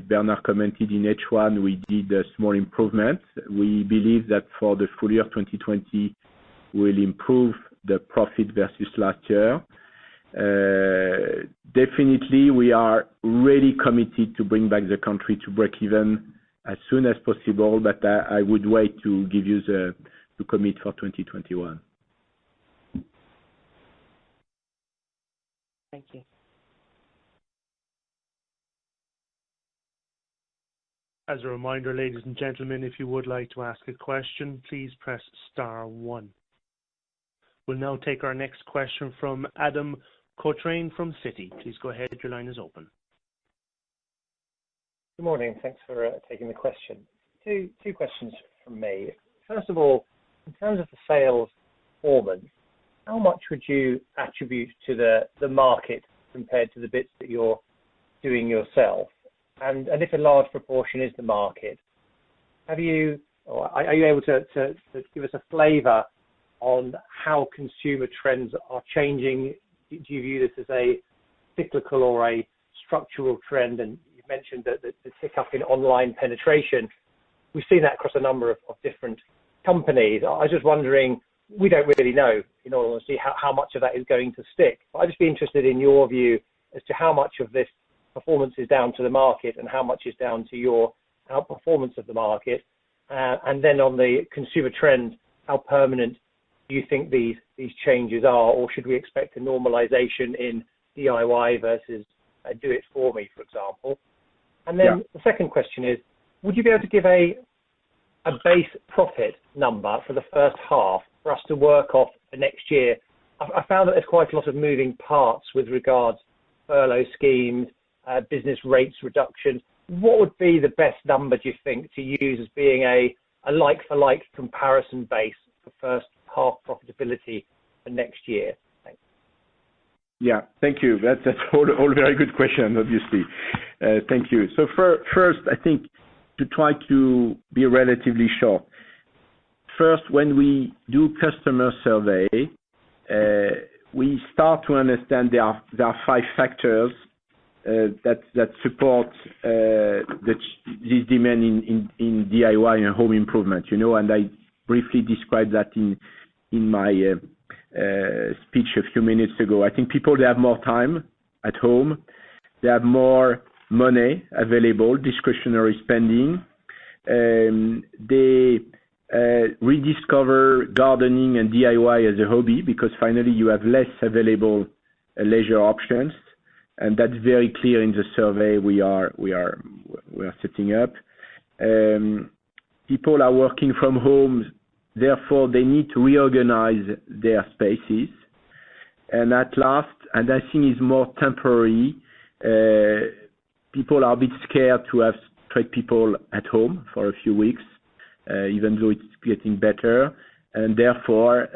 Bernard commented in H1, we did a small improvement. We believe that for the full year 2020, we'll improve the profit versus last year. Definitely, we are really committed to bring back the country to break even as soon as possible, but I would wait to give you to commit for 2021. Thank you. As a reminder, ladies and gentlemen, if you would like to ask a question, please press star 1. We'll now take our next question from Adam Cochrane from Citi. Please go ahead. Your line is open. Good morning. Thanks for taking the question. Two questions from me. First of all, in terms of the sales performance, how much would you attribute to the market compared to the bits that you're doing yourself? And if a large proportion is the market, are you able to give us a flavour on how consumer trends are changing? Do you view this as a cyclical or a structural trend? And you mentioned that the tick up in online penetration. We've seen that across a number of different companies. I was just wondering, we don't really know, in all honesty, how much of that is going to stick. But I'd just be interested in your view as to how much of this performance is down to the market and how much is down to your outperformance of the market. And then on the consumer trends, how permanent do you think these changes are, or should we expect a normalization in DIY versus do it for me, for example? And then the second question is, would you be able to give a base profit number for the first half for us to work off for next year? I found that there's quite a lot of moving parts with regards furlough schemes, business rates reduction. What would be the best number, do you think, to use as being a like-for-like comparison base for first half profitability for next year? Thanks. Yeah, thank you. That's all very good question, obviously. Thank you. So first, I think to try to be relatively short. First, when we do customer survey, we start to understand there are 5 factors that support this demand in DIY and home improvement. And I briefly described that in my speech a few minutes ago. I think people, they have more time at home, they have more money available, discretionary spending, they rediscover gardening and DIY as a hobby because finally you have less available leisure options, and that's very clear in the survey we are setting up. People are working from home, therefore they need to reorganize their spaces. And at last, and I think it's more temporary, people are a bit scared to have straight people at home for a few weeks, even though it's getting better. And therefore,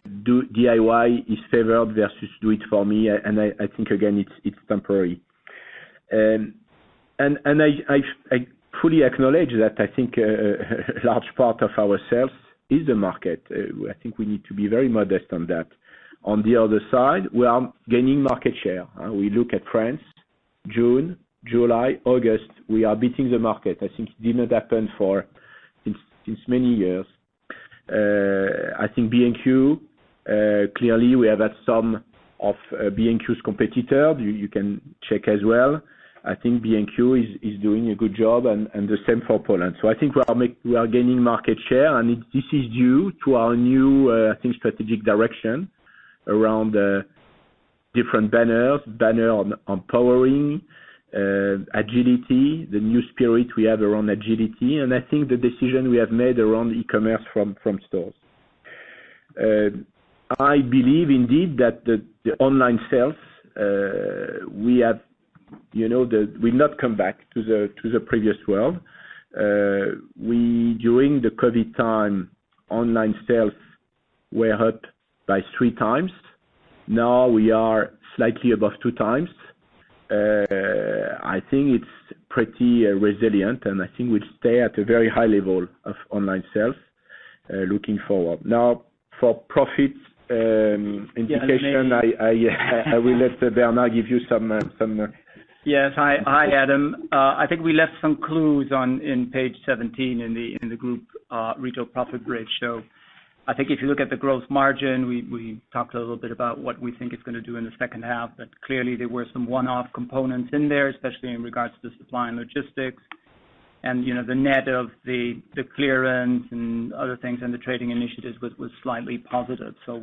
DIY is favored versus do it for me. And I think, again, it's temporary. And I fully acknowledge that I think a large part of our sales is the market. I think we need to be very modest on that. On the other side, we are gaining market share. We look at France, June, July, August, we are beating the market. I think it did not happen since many years. I think B&Q, clearly we have had some of B&Q's competitors. You can check as well. I think B&Q is doing a good job, and the same for Poland. So I think we are gaining market share, and this is due to our new, I think, strategic direction around different banner on empowering, agility, the new spirit we have around agility, and I think the decision we have made around e-commerce from stores. I believe indeed that the online sales we have, will not come back to the previous world. During the COVID time, online sales were up by 3 times. Now we are slightly above 2 times. I think it's pretty resilient, and I think we'll stay at a very high level of online sales looking forward. Now, for profit indication, I will let Bernard give you some. Yes, hi Adam. I think we left some clues in page 17 in the group retail profit bridge. So I think if you look at the gross margin, we talked a little bit about what we think it's going to do in the second half, but clearly there were some one-off components in there, especially in regards to supply and logistics. And, the net of the clearance and other things and the trading initiatives was slightly positive. So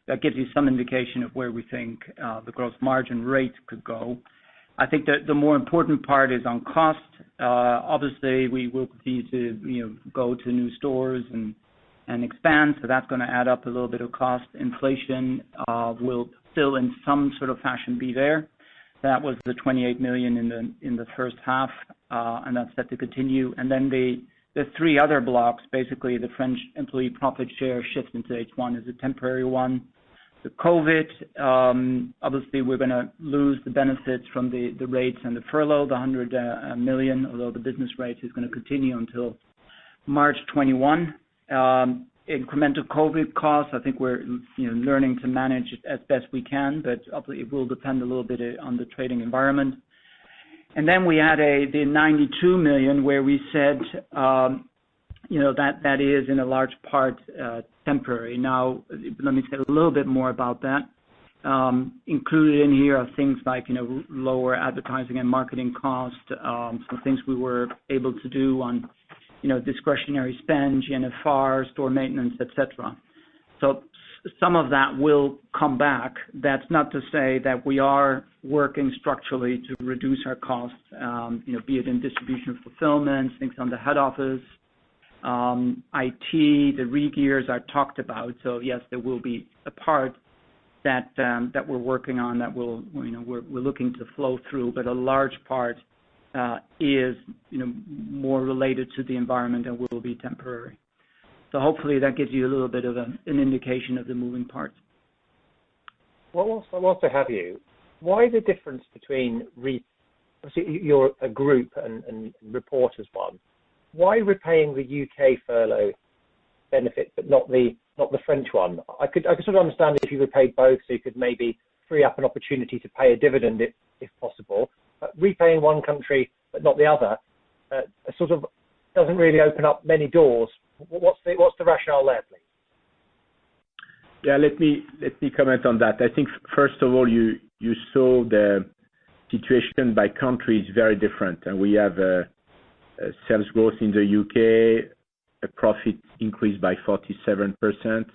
that gives you some indication of where we think the gross margin rate could go. I think that the more important part is on cost. Obviously, we will continue to go to new stores and expand, so that's going to add up a little bit of cost. Inflation will still in some sort of fashion be there. That was the 28 million in the first half, and that's set to continue. And then the 3 other blocks, basically the French employee profit share shift into H1 is a temporary one. The COVID, obviously we're going to lose the benefits from the rates and the furlough, the 100 million, although the business rate is going to continue until March 21. Incremental COVID costs, I think we're learning to manage it as best we can, but obviously it will depend a little bit on the trading environment. And then we had the 92 million where we said that is in a large part temporary. Now, let me say a little bit more about that. Included in here are things like lower advertising and marketing costs, some things we were able to do on discretionary spend, GNFR, store maintenance, etc. So some of that will come back. That's not to say that we are working structurally to reduce our costs, be it in distribution, fulfillment, things on the head office, IT, the re-gears are talked about. So yes, there will be a part that we're working on that we're looking to flow through, but a large part is more related to the environment and will be temporary. So hopefully that gives you a little bit of an indication of the moving parts. whilst I have you, why the difference between obviously you're a group and reporters one? Why repaying the UK furlough benefit but not the French one? I could sort of understand if you repaid both, so you could maybe free up an opportunity to pay a dividend if possible. But repaying one country but not the other sort of doesn't really open up many doors. What's the rationale there, please? Yeah, let me comment on that. I think first of all, you saw the situation by country is very different, and we have a sales growth in the UK, a profit increase by 47%,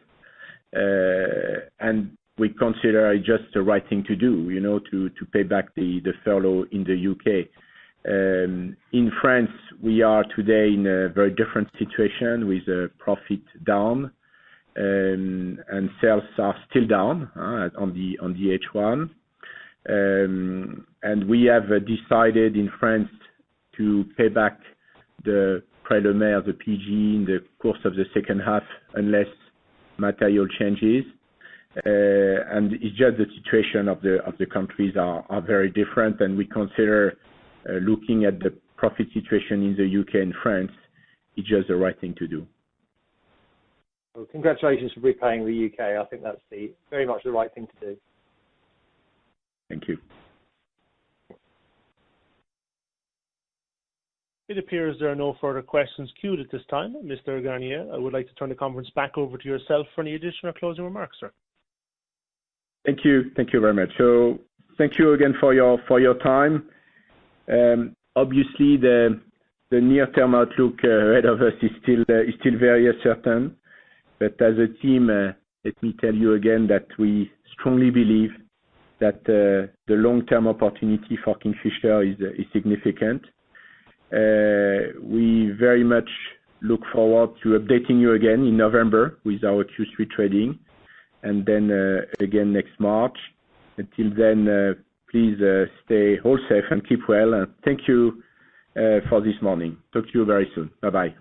and we consider it just the right thing to do, to pay back the furlough in the UK. In France, we are today in a very different situation with a profit down, and sales are still down on the H1. And we have decided in France to pay back the Prêt-le-Maire, the PG, in the course of the second half, unless material changes. And it's just the situation of the countries are very different, and we consider looking at the profit situation in the UK and France, it's just the right thing to do. Well, congratulations for repaying the UK. I think that's very much the right thing to do. Thank you. It appears there are no further questions queued at this time. Mr. Garnier, I would like to turn the conference back over to yourself for any additional closing remarks, sir. Thank you. Thank you very much. So thank you again for your time. Obviously, the near-term outlook ahead of us is still very uncertain. But as a team, let me tell you again that we strongly believe that the long-term opportunity for Kingfisher is significant. We very much look forward to updating you again in November with our Q3 trading, and then again next March. Until then, please stay all safe and keep well. And thank you for this morning. Talk to you very soon. Bye-bye.